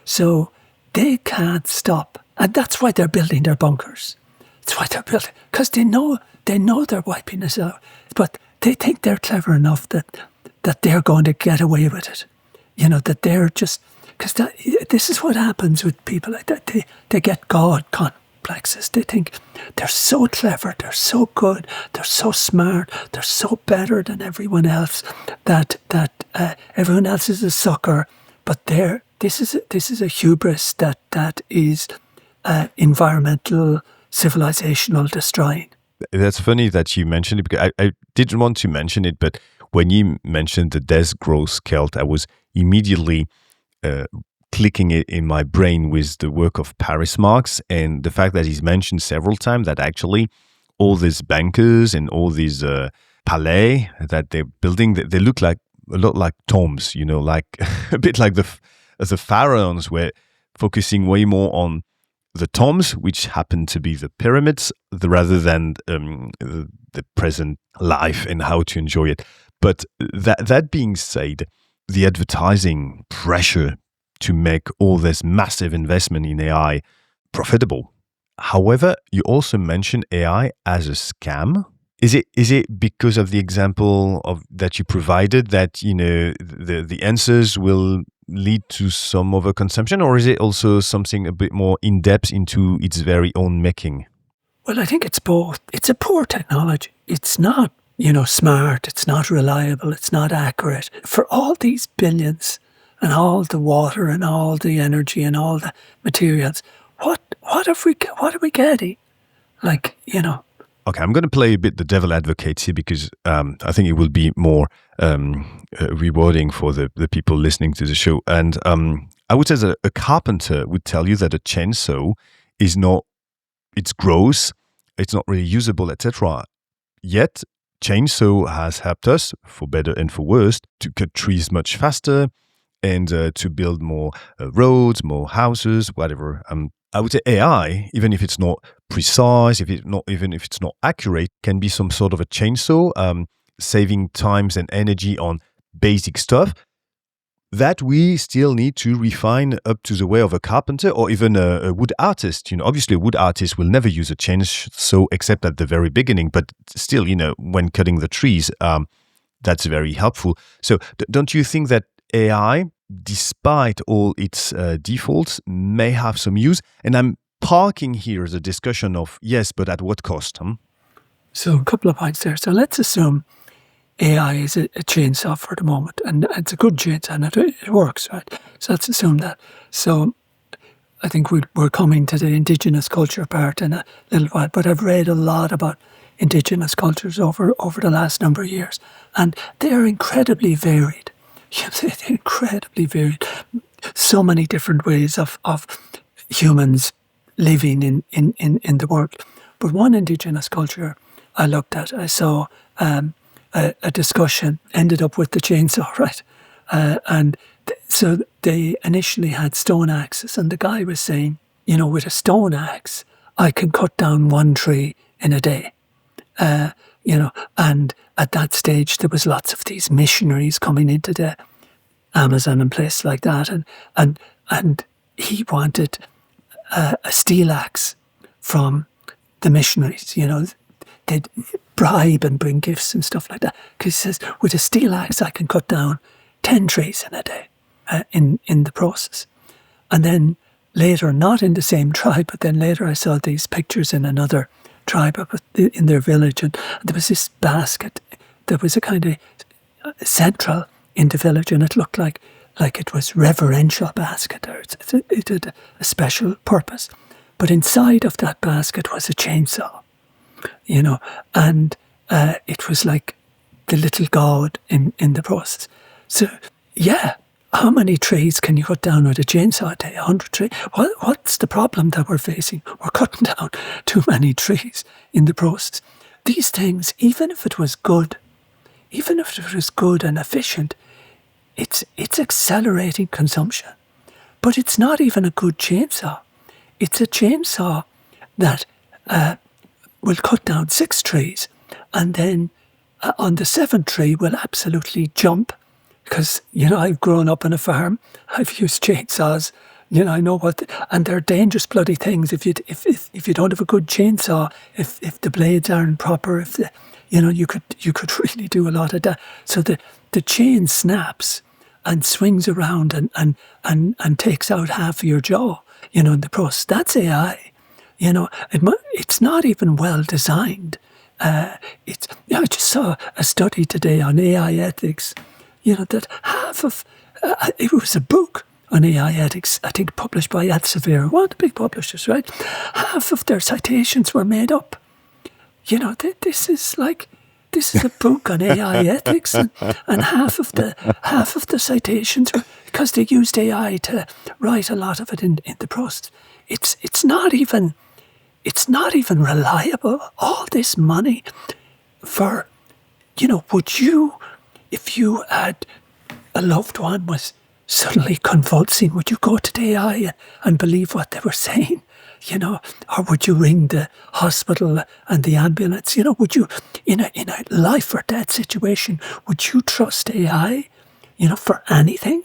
So they can't stop. And that's why they're building their bunkers. That's why they're building, because they know they're wiping us out. But they think they're clever enough that they're going to get away with it. That they're just, because this is what happens with people like that. They get God complexes. They think they're so clever, they're so good, they're so smart, they're so better than everyone else, that everyone else is a sucker. But this is a hubris that is environmental, civilizational destroying. That's funny that you mentioned it, because I didn't want to mention it, but when you mentioned the death growth cult, I was immediately clicking it in my brain with the work of Paris Marx and the fact that he's mentioned several times that actually all these bankers and all these palais that they're building, they look like a lot like tombs, like a bit like the pharaohs were focusing way more on the tombs, which happen to be the pyramids, rather than the present life and how to enjoy it. But that being said, the advertising pressure to make all this massive investment in AI profitable. However, you also mentioned AI as a scam. Is it because of the example that you provided that the answers will lead to some overconsumption, or is it also something a bit more in depth into its very own making? Well, I think it's both. It's a poor technology. It's not smart. It's not reliable. It's not accurate. For all these billions and all the water and all the energy and all the materials, what are we getting? Okay, I'm going to play a bit the devil advocate here because I think it will be more rewarding for the people listening to the show. And I would say that a carpenter would tell you that a chainsaw it's gross, it's not really usable, etc. Yet, chainsaw has helped us, for better and for worse, to cut trees much faster and to build more roads, more houses, whatever. I would say AI, even if it's not precise, even if it's not accurate, can be some sort of a chainsaw, saving times and energy on basic stuff that we still need to refine up to the way of a carpenter or even a wood artist. Obviously a wood artist will never use a chainsaw except at the very beginning, but still, when cutting the trees, that's very helpful. So don't you think that AI, despite all its defaults, may have some use? And I'm parking here the discussion of yes, but at what cost? So a couple of points there. So let's assume AI is a chainsaw for the moment, and it's a good chainsaw, and it works, right? So let's assume that. So I think we're coming to the indigenous culture part in a little while, but I've read a lot about indigenous cultures over the last number of years, and they are incredibly varied. They're incredibly varied. So many different ways of humans living in the world. But one indigenous culture I looked at, I saw a discussion ended up with the chainsaw, right? So they initially had stone axes, and the guy was saying, with a stone axe, I can cut down one tree in a day. And at that stage, there was lots of these missionaries coming into the Amazon and places like that, and he wanted a steel axe from the missionaries. They'd bribe and bring gifts and stuff like that. Because he says, with a steel axe, I can cut down 10 trees in a day in the process. And then later, not in the same tribe, but then later I saw these pictures in another tribe in their village, and there was this basket. There was a kind of central in the village, and it looked like it was reverential basket. It did a special purpose. But inside of that basket was a chainsaw, and it was like the little god in the process. So, yeah, how many trees can you cut down with a chainsaw a day? 100 trees? What's the problem that we're facing? We're cutting down too many trees in the process. These things, even if it was good and efficient, it's accelerating consumption. But it's not even a good chainsaw. It's a chainsaw that will cut down 6 trees, and then on the 7th tree will absolutely jump. Because, I've grown up on a farm. I've used chainsaws. I know and they're dangerous bloody things if you don't have a good chainsaw, if the blades aren't proper, you could really do a lot of that. So the chain snaps and swings around and takes out half of your jaw, in the process. That's AI. It's not even well designed. I just saw a study today on AI ethics, that half of, it was a book on AI ethics, I think published by Elsevier, one of the big publishers, right? Half of their citations were made up. This is a book on AI ethics, and half of the citations were because they used AI to write a lot of it in the process. It's not even reliable. All this money for, would you, if you had a loved one was suddenly convulsing, would you go to the AI and believe what they were saying? Or would you ring the hospital and the ambulance? Would you, in a life or death situation, would you trust AI, for anything?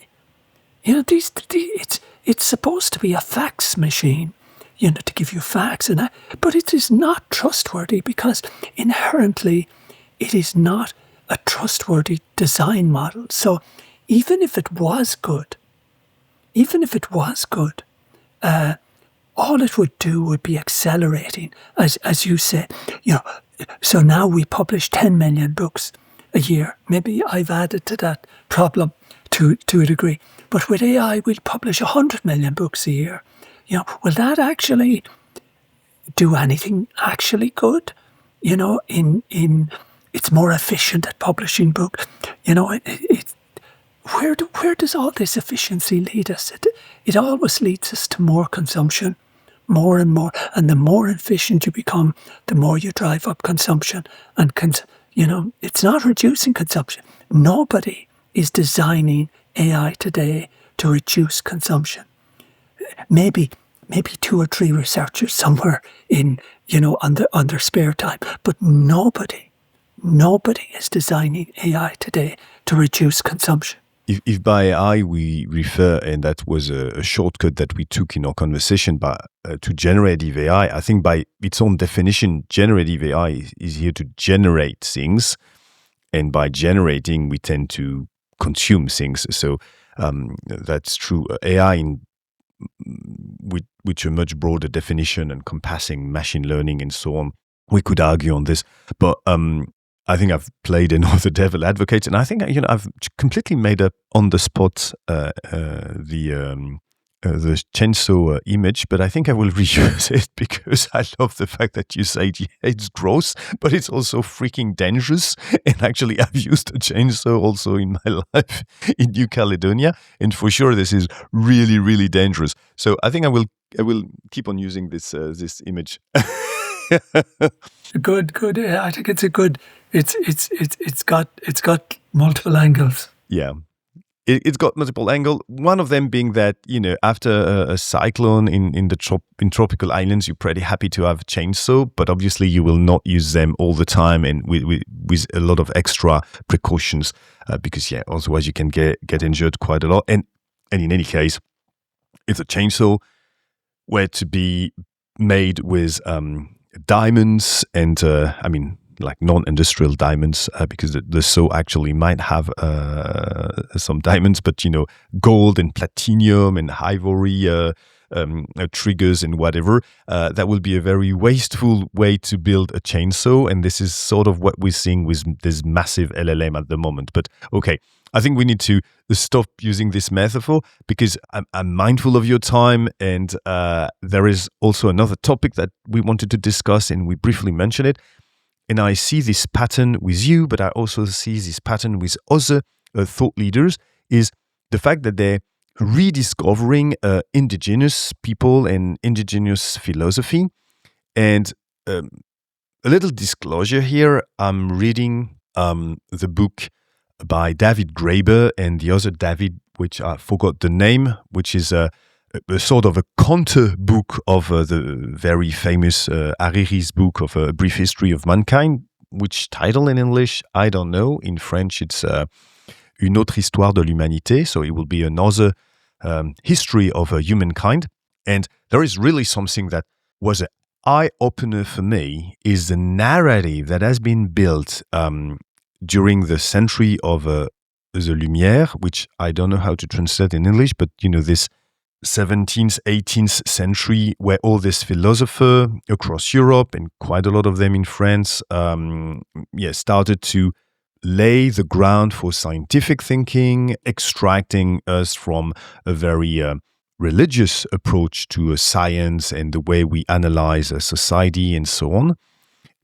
It's supposed to be a fax machine, to give you facts, but it is not trustworthy because inherently it is not a trustworthy design model. So even if it was good, all it would do would be accelerating, as you said. So now we publish 10 million books a year. Maybe I've added to that problem to a degree. But with AI, we'll publish 100 million books a year. Will that actually do anything actually good? It's more efficient at publishing books. Where does all this efficiency lead us? It always leads us to more consumption, more and more. And the more efficient you become, the more you drive up consumption. And, it's not reducing consumption. Nobody is designing AI today to reduce consumption. Maybe 2 or 3 researchers somewhere on their spare time. But nobody is designing AI today to reduce consumption. If by AI we refer, and that was a shortcut that we took in our conversation, to generative AI, I think by its own definition, generative AI is here to generate things, and by generating, we tend to consume things. So that's true. AI, which a much broader definition encompassing machine learning and so on, we could argue on this, but I think I've played another devil advocate, and I think I've completely made up on the spot the chainsaw image, but I think I will reuse it because I love the fact that you say it's gross, but it's also freaking dangerous. And actually, I've used a chainsaw also in my life in New Caledonia, and for sure, this is really, really dangerous. So I think I will keep on using this image. Good. I think it's a good. It's got multiple angles. Yeah. It's got multiple angles. One of them being that, after a cyclone in tropical islands, you're pretty happy to have a chainsaw, but obviously you will not use them all the time and with a lot of extra precautions, because otherwise you can get injured quite a lot. And in any case, if the chainsaw were to be made with diamonds and like non-industrial diamonds, because the saw actually might have some diamonds, but gold and platinum and ivory triggers and whatever, that will be a very wasteful way to build a chainsaw, and this is sort of what we're seeing with this massive LLM at the moment. But okay, I think we need to stop using this metaphor because I'm mindful of your time, and there is also another topic that we wanted to discuss, and we briefly mentioned it. And I see this pattern with you, but I also see this pattern with other thought leaders, is the fact that they're rediscovering indigenous people and indigenous philosophy. And a little disclosure here, I'm reading the book by David Graeber and the other David, which I forgot the name, which is a sort of a counter book of the very famous Hariri's book of A Brief History of Mankind, which title in English, I don't know. In French, it's Une autre histoire de l'humanité. So it will be another history of humankind. And there is really something that was an eye-opener for me, is the narrative that has been built during the century of the Lumière, which I don't know how to translate in English, but this 17th, 18th century, where all these philosophers across Europe, and quite a lot of them in France, started to lay the ground for scientific thinking, extracting us from a very religious approach to science and the way we analyze a society and so on.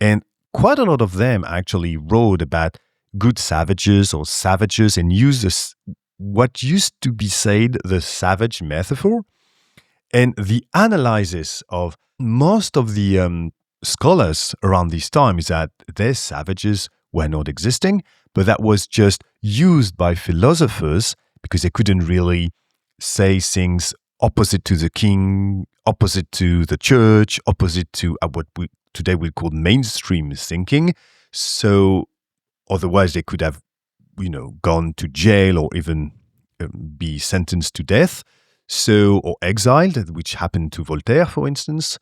And quite a lot of them actually wrote about good savages or savages and used this, what used to be said, the savage metaphor. And the analysis of most of the scholars around this time is that these savages were not existing, but that was just used by philosophers because they couldn't really say things opposite to the king, opposite to the church, opposite to what we today we call mainstream thinking. So otherwise they could have, gone to jail or even be sentenced to death. So, or exiled, which happened to Voltaire, for instance.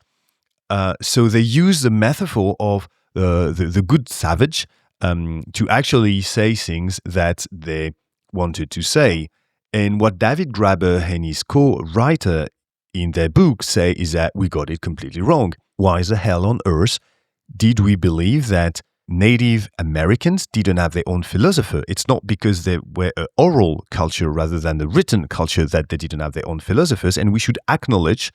So they use the metaphor of the good savage to actually say things that they wanted to say. And what David Graeber and his co-writer in their book say is that we got it completely wrong. Why the hell on earth did we believe that Native Americans didn't have their own philosopher? It's not because they were an oral culture rather than a written culture that they didn't have their own philosophers. And we should acknowledge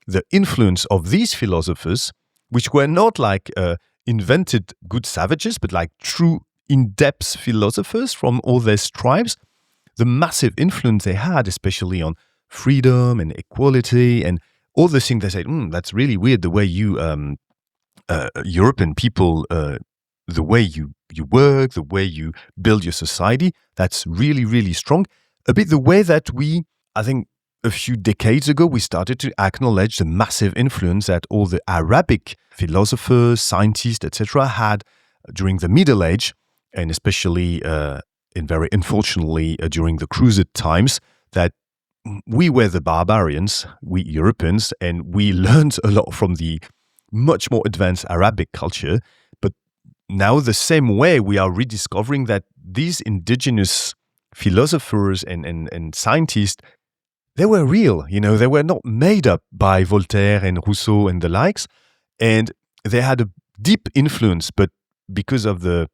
the influence of these philosophers, which were not like invented good savages, but like true in-depth philosophers from all these tribes. The massive influence they had, especially on freedom and equality and all the things they said, that's really weird, the way you European people, the way you work, the way you build your society, that's really, really strong. A bit the way that we, I think a few decades ago, we started to acknowledge the massive influence that all the Arabic philosophers, scientists, etc. had during the Middle Age, and especially, and very unfortunately, during the Crusade times, that we were the barbarians, we Europeans, and we learned a lot from the much more advanced Arabic culture. But now the same way we are rediscovering that these indigenous philosophers and scientists, they were real, they were not made up by Voltaire and Rousseau and the likes. And they had a deep influence, but because of the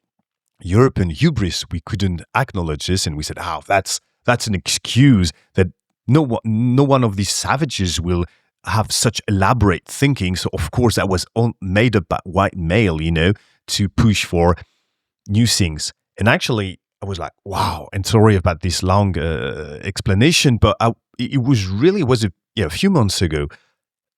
European hubris, we couldn't acknowledge this. And we said, that's an excuse that no one of these savages will have such elaborate thinking. So of course that was made up by white male, to push for new things. And actually I was like, wow, and sorry about this long explanation, but it was a few months ago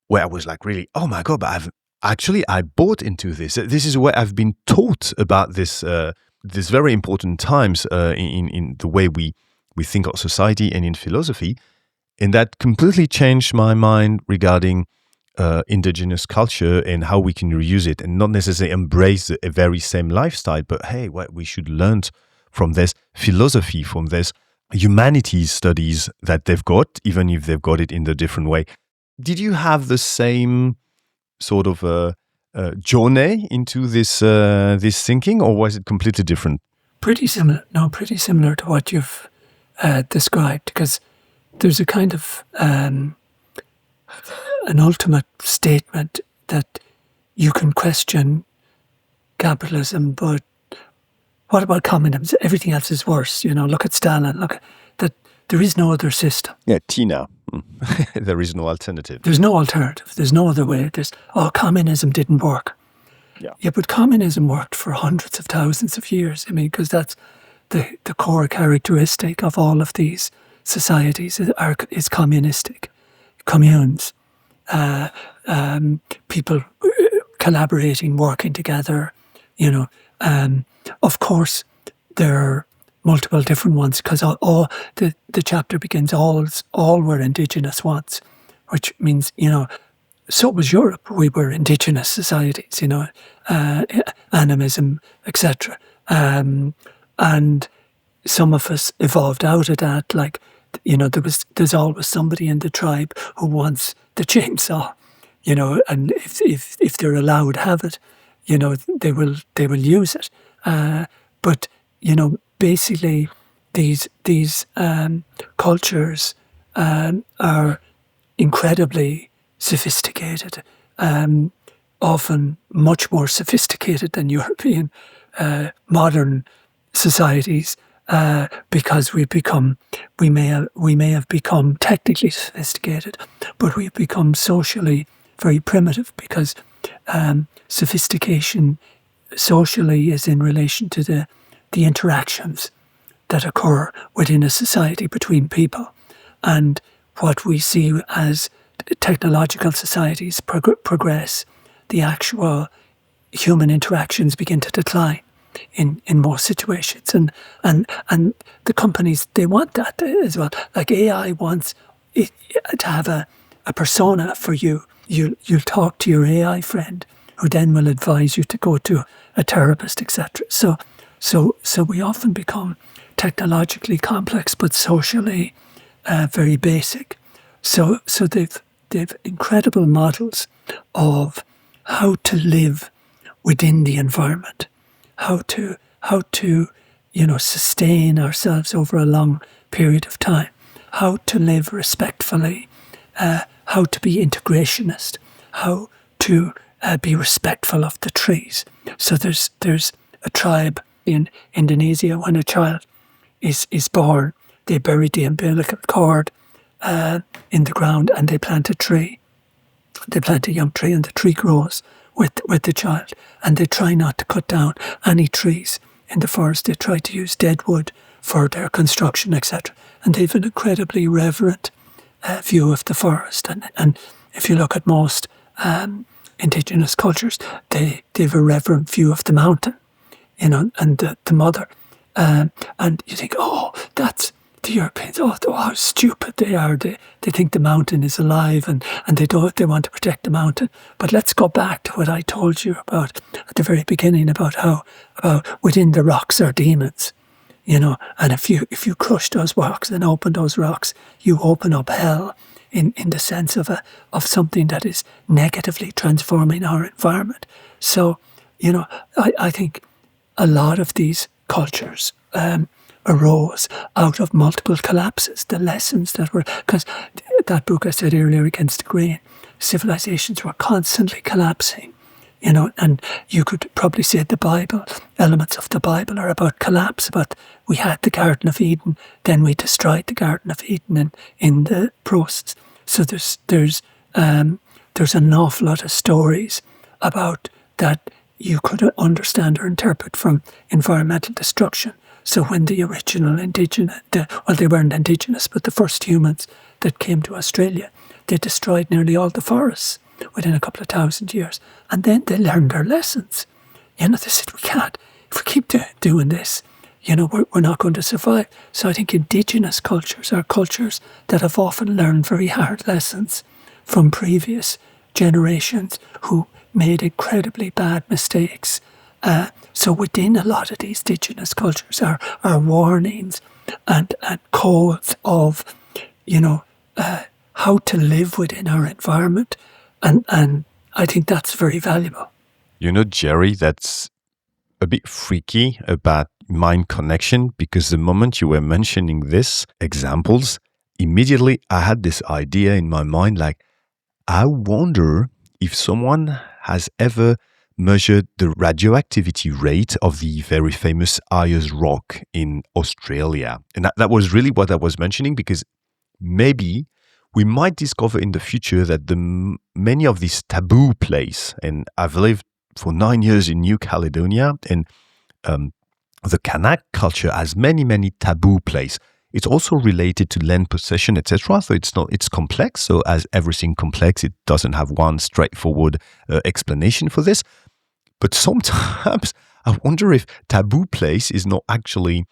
where I was like, really, oh my God, but I bought into this. This is where I've been taught about this very important times in the way we think of society and in philosophy. And that completely changed my mind regarding indigenous culture and how we can reuse it and not necessarily embrace the very same lifestyle, but hey, what we should learn from this philosophy, from this humanities studies that they've got, even if they've got it in a different way. Did you have the same sort of journey into this thinking, or was it completely different? Pretty similar. No, pretty similar to what you've described, because there's a kind of an ultimate statement that you can question capitalism, but what about communism? Everything else is worse. Look at Stalin. Look at that. There is no other system. Yeah, Tina. There is no alternative. There's no alternative. There's no other way. Communism didn't work. Yeah, but communism worked for hundreds of thousands of years. Because that's the core characteristic of all of these societies is communistic. Communes. People collaborating, working together. Of course, there multiple different ones, because all the chapter begins, all were indigenous once, which means, so was Europe. We were indigenous societies, animism, etc. And some of us evolved out of that. Like, there's always somebody in the tribe who wants the chainsaw, and if they're allowed to have it, they will use it. But basically, these cultures are incredibly sophisticated, often much more sophisticated than European modern societies, because we may have become technically sophisticated, but we've become socially very primitive, because sophistication socially is in relation to the interactions that occur within a society between people. And what we see as technological societies progress, the actual human interactions begin to decline in most situations. And the companies, they want that as well. Like AI wants it to have a persona for you. You'll talk to your AI friend, who then will advise you to go to a therapist, etc. So we often become technologically complex, but socially very basic. So they've incredible models of how to live within the environment, how to sustain ourselves over a long period of time, how to live respectfully, how to be integrationist, how to be respectful of the trees. So there's a tribe in Indonesia. When a child is born, they bury the umbilical cord in the ground, and they plant a tree. They plant a young tree, and the tree grows with the child. And they try not to cut down any trees in the forest. They try to use dead wood for their construction, etc. And they've an incredibly reverent view of the forest. And if you look at most indigenous cultures, they've a reverent view of the mountain, and the mother. And you think, that's the Europeans. How stupid they are. They think the mountain is alive, and they want to protect the mountain. But let's go back to what I told you about at the very beginning, about how within the rocks are demons. And if you crush those rocks and open those rocks, you open up hell in the sense of something that is negatively transforming our environment. So, I think a lot of these cultures arose out of multiple collapses. The lessons that were, because that book I said earlier, Against the Grain, civilizations were constantly collapsing. And you could probably say the Bible, elements of the Bible are about collapse. But we had the Garden of Eden, then we destroyed the Garden of Eden in the process. So there's an awful lot of stories about that you could understand or interpret from environmental destruction. So when the original indigenous, they weren't indigenous, but the first humans that came to Australia, they destroyed nearly all the forests within a couple of thousand years. And then they learned their lessons. They said, we can't, if we keep doing this, we're not going to survive. So I think indigenous cultures are cultures that have often learned very hard lessons from previous generations who made incredibly bad mistakes. So within a lot of these indigenous cultures are warnings and codes of, how to live within our environment. And I think that's very valuable. Gerry, that's a bit freaky about mind connection, because the moment you were mentioning this examples, immediately I had this idea in my mind, like, I wonder if someone has ever measured the radioactivity rate of the very famous Ayers Rock in Australia. And that was really what I was mentioning, because maybe we might discover in the future that many of these taboo places, and I've lived for 9 years in New Caledonia, and the Kanak culture has many taboo places. It's also related to land possession, etc. So it's complex. So as everything complex, it doesn't have one straightforward explanation for this. But sometimes I wonder if taboo place is not actually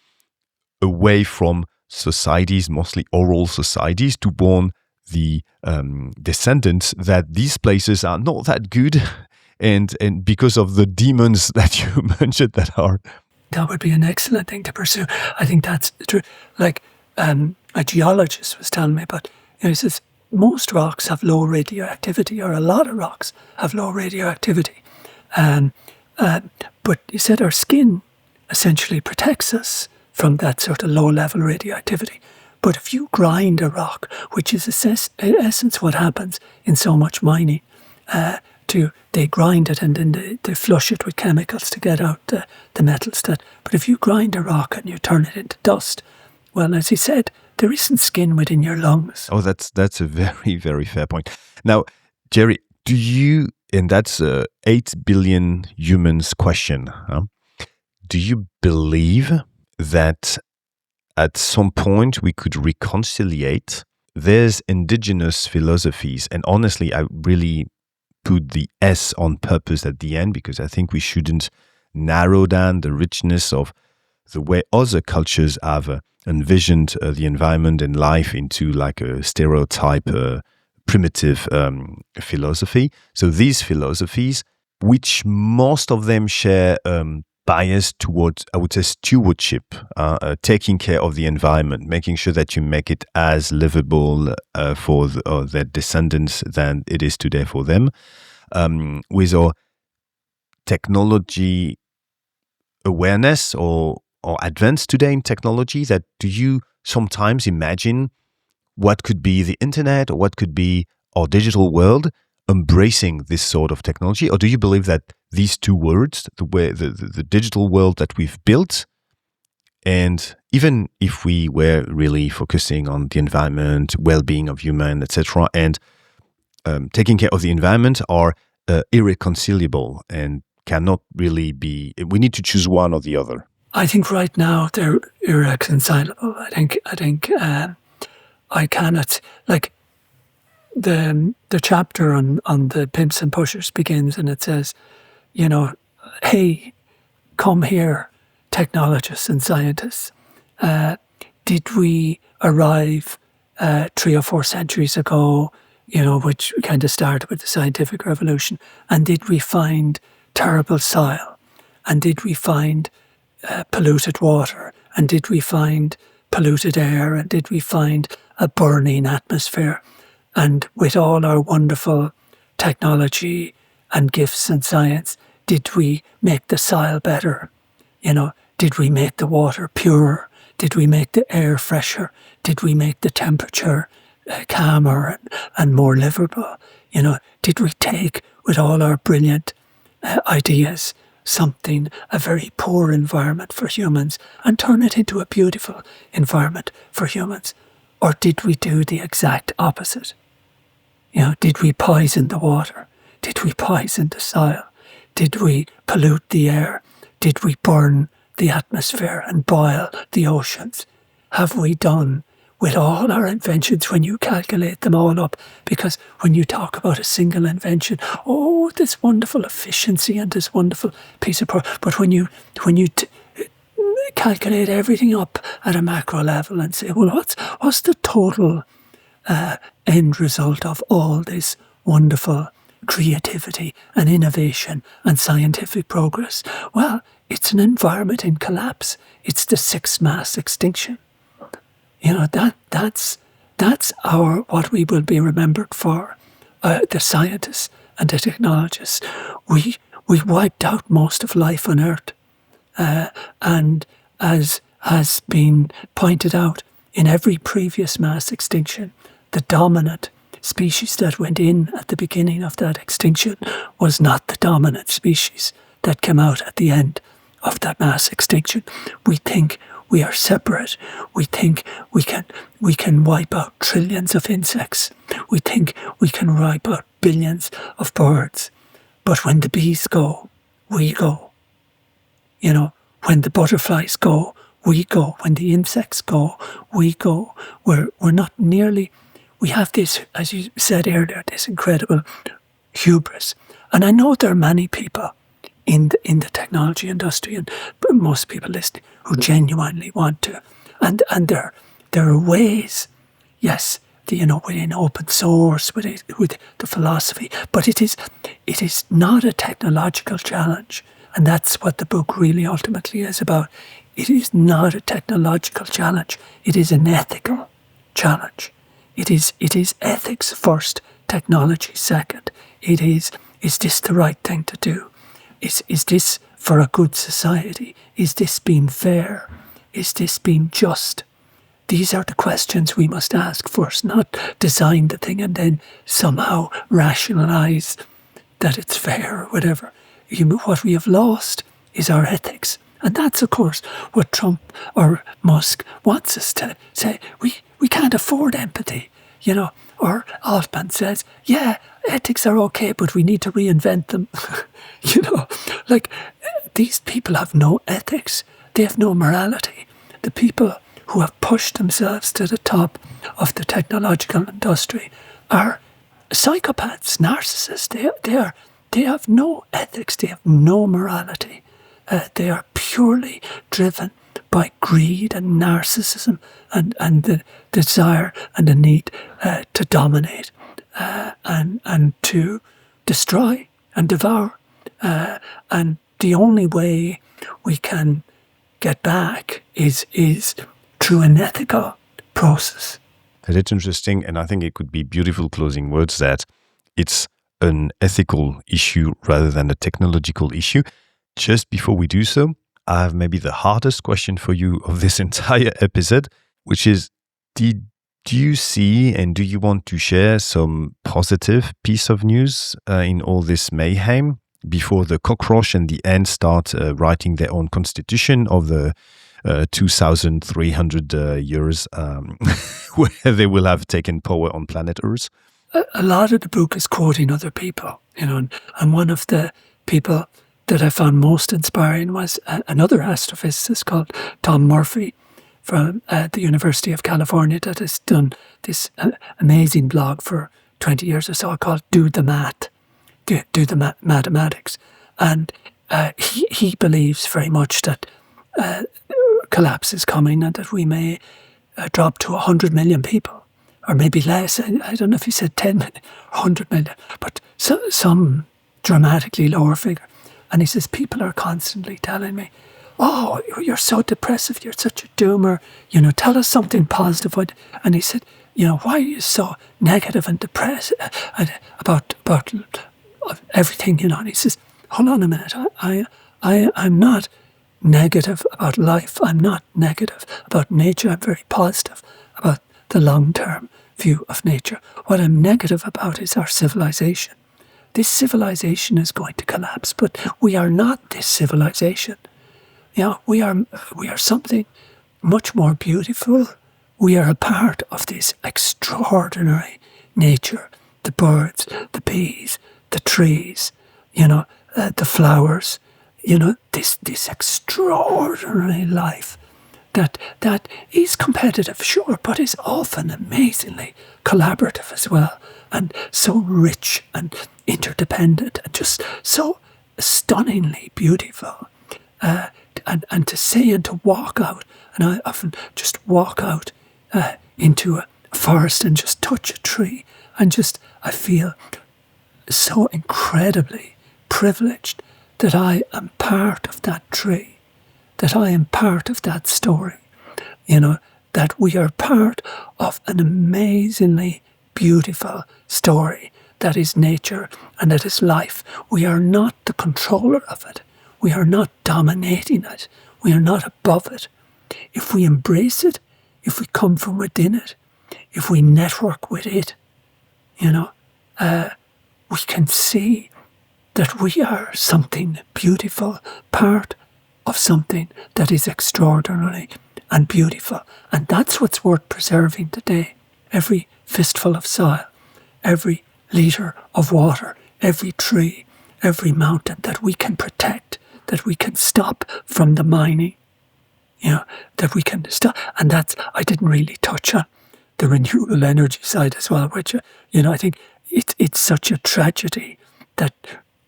away from societies, mostly oral societies, to warn the descendants that these places are not that good, and because of the demons that you mentioned that are. That would be an excellent thing to pursue. I think that's true. Like a geologist was telling me about, he says most rocks have low radioactivity, or a lot of rocks have low radioactivity. But he said our skin essentially protects us from that sort of low-level radioactivity. But if you grind a rock, which is in essence what happens in so much mining, they grind it and then they flush it with chemicals to get out the metals. But if you grind a rock and you turn it into dust, well, as he said, there isn't skin within your lungs. Oh, that's a very, very fair point. Now, Gerry, do you, and that's a 8 billion humans question, do you believe that at some point we could reconciliate? There's indigenous philosophies, and honestly, I really put the S on purpose at the end, because I think we shouldn't narrow down the richness of the way other cultures have envisioned the environment and life into like a stereotype, primitive philosophy. So these philosophies, which most of them share bias towards, I would say, stewardship, taking care of the environment, making sure that you make it as livable for their descendants than it is today for them. With our technology awareness or advance today in technology, that do you sometimes imagine what could be the internet or what could be our digital world embracing this sort of technology? Or do you believe that these two words, the digital world that we've built, and even if we were really focusing on the environment, well-being of human, etc., and taking care of the environment, are irreconcilable and cannot really be, we need to choose one or the other? I think right now they're irreconcilable. I think I cannot, like, the chapter on the pimps and pushers begins and it says, hey, come here, technologists and scientists. Did we arrive 3 or 4 centuries ago, which kind of started with the scientific revolution, and did we find terrible soil? And did we find polluted water? And did we find polluted air? And did we find a burning atmosphere? And with all our wonderful technology and gifts and science, did we make the soil better? Did we make the water purer? Did we make the air fresher? Did we make the temperature calmer and more livable? Did we take, with all our brilliant ideas, a very poor environment for humans, and turn it into a beautiful environment for humans? Or did we do the exact opposite? Did we poison the water? Did we poison the soil? Did we pollute the air? Did we burn the atmosphere and boil the oceans? Have we done, with all our inventions, when you calculate them all up? Because when you talk about a single invention, this wonderful efficiency and this wonderful piece of product, but when you calculate everything up at a macro level and say, well, what's the total end result of all this wonderful creativity and innovation and scientific progress? Well, it's an environment in collapse. It's the 6th mass extinction. That's what we will be remembered for. The scientists and the technologists. We wiped out most of life on Earth, and as has been pointed out, in every previous mass extinction, the dominant species that went in at the beginning of that extinction was not the dominant species that came out at the end of that mass extinction. We think we are separate. We think we can wipe out trillions of insects. We think we can wipe out billions of birds. But when the bees go, we go. When the butterflies go, we go. When the insects go, we go. We're not nearly. We have this, as you said earlier, this incredible hubris. And I know there are many people in the technology industry, and most people listening, who genuinely want to And there are ways, yes, within open source, with the philosophy, but it is not a technological challenge. And that's what the book really ultimately is about. It is not a technological challenge. It is an ethical challenge. It is ethics first, technology second. Is this the right thing to do? Is this for a good society? Is this being fair? Is this being just? These are the questions we must ask first, not design the thing and then somehow rationalise that it's fair or whatever. What we have lost is our ethics. And that's, of course, what Trump or Musk wants us to say. We can't afford empathy, Or Altman says, yeah, ethics are okay, but we need to reinvent them. These people have no ethics. They have no morality. The people who have pushed themselves to the top of the technological industry are psychopaths, narcissists. They have no ethics. They have no morality. They are purely driven by greed and narcissism and the desire and the need to dominate and to destroy and devour. And the only way we can get back is through an ethical process. That's interesting, and I think it could be beautiful closing words that it's an ethical issue rather than a technological issue. Just before we do so, I have maybe the hardest question for you of this entire episode, which is, did you see and do you want to share some positive piece of news in all this mayhem before the cockroach and the ant start writing their own constitution of the 2,300 years where they will have taken power on planet Earth? A lot of the book is quoting other people, and one of the people that I found most inspiring was another astrophysicist called Tom Murphy from the University of California that has done this amazing blog for 20 years or so called Do the Math, Do the Mathematics. And he believes very much that collapse is coming and that we may drop to 100 million people, or maybe less. I don't know if he said 10 million, 100 million, but some dramatically lower figure. And he says, people are constantly telling me, oh, you're so depressive, you're such a doomer, tell us something positive. And he said, why are you so negative and depressed about everything, And he says, hold on a minute, I'm not negative about life. I'm not negative about nature. I'm very positive about the long-term view of nature. What I'm negative about is our civilization. This civilization is going to collapse, but we are not this civilization. We are something much more beautiful. We are a part of this extraordinary nature. The birds, the bees, the trees, the flowers, this extraordinary life that is competitive, sure, but is often amazingly collaborative as well, and so rich and interdependent and just so stunningly beautiful. And to say and to walk out, and I often just walk out into a forest and just touch a tree, and I feel so incredibly privileged that I am part of that tree, that I am part of that story, that we are part of an amazingly beautiful story that is nature and that is life. We are not the controller of it. We are not dominating it. We are not above it. If we embrace it, if we come from within it, if we network with it, we can see that we are something beautiful, part of something that is extraordinary and beautiful. And that's what's worth preserving today. Every fistful of soil, every litre of water, every tree, every mountain that we can protect, that we can stop from the mining, that we can stop. And that's, I didn't really touch on the renewable energy side as well, which, I think it's such a tragedy that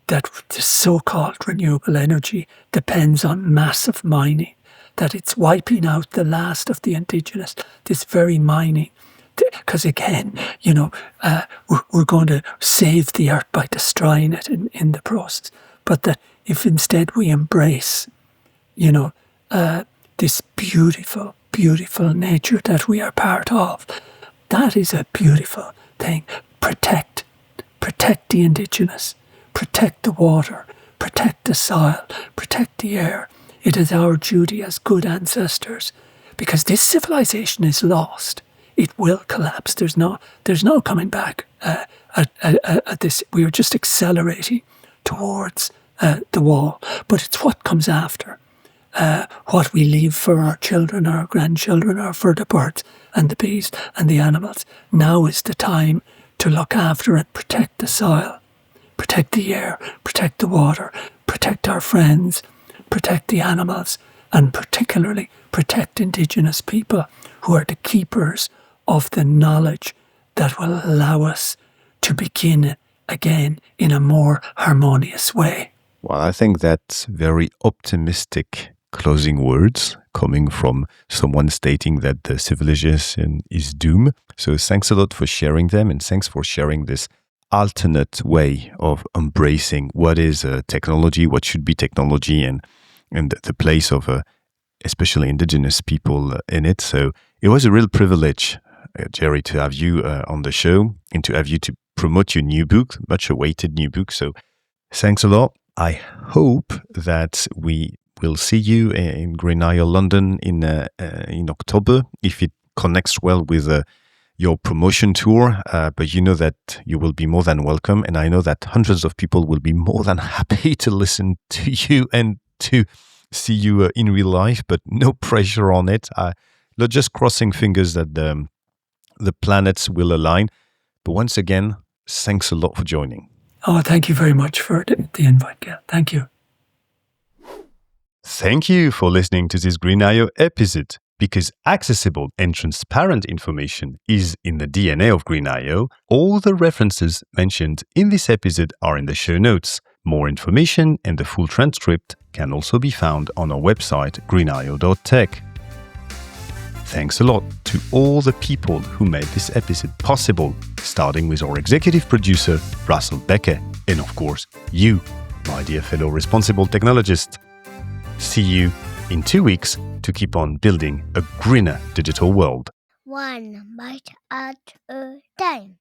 the so-called renewable energy depends on massive mining, that it's wiping out the last of the indigenous, this very mining. Because again, we're going to save the earth by destroying it in the process. But that if instead we embrace, this beautiful, beautiful nature that we are part of, that is a beautiful thing. Protect the indigenous, protect the water, protect the soil, protect the air. It is our duty as good ancestors, because this civilization is lost. It will collapse. There's no coming back at this. We are just accelerating towards the wall. But it's what comes after, what we leave for our children, our grandchildren, or for the birds and the bees and the animals. Now is the time to look after and protect the soil, protect the air, protect the water, protect our friends, protect the animals, and particularly protect indigenous people who are the keepers of the knowledge that will allow us to begin again in a more harmonious way. Well, I think that's very optimistic closing words coming from someone stating that the civilization is doomed. So thanks a lot for sharing them, and thanks for sharing this alternate way of embracing what is technology, what should be technology, and the place of especially indigenous people in it. So it was a real privilege, Gerry, to have you on the show and to have you to promote your new book, much awaited new book. So thanks a lot. I hope that we will see you in Green Isle, London in October, if it connects well with your promotion tour. But you know that you will be more than welcome. And I know that hundreds of people will be more than happy to listen to you and to see you in real life, but no pressure on it. Just crossing fingers that the planets will align. But once again, thanks a lot for joining. Oh, thank you very much for the invite, Gaël. Thank you. Thank you for listening to this Green.io episode. Because accessible and transparent information is in the DNA of Green.io, all the references mentioned in this episode are in the show notes. More information and the full transcript can also be found on our website, greenio.tech. Thanks a lot to all the people who made this episode possible, starting with our executive producer, Russell Becker, and of course, you, my dear fellow responsible technologist. See you in 2 weeks to keep on building a greener digital world. One bite at a time.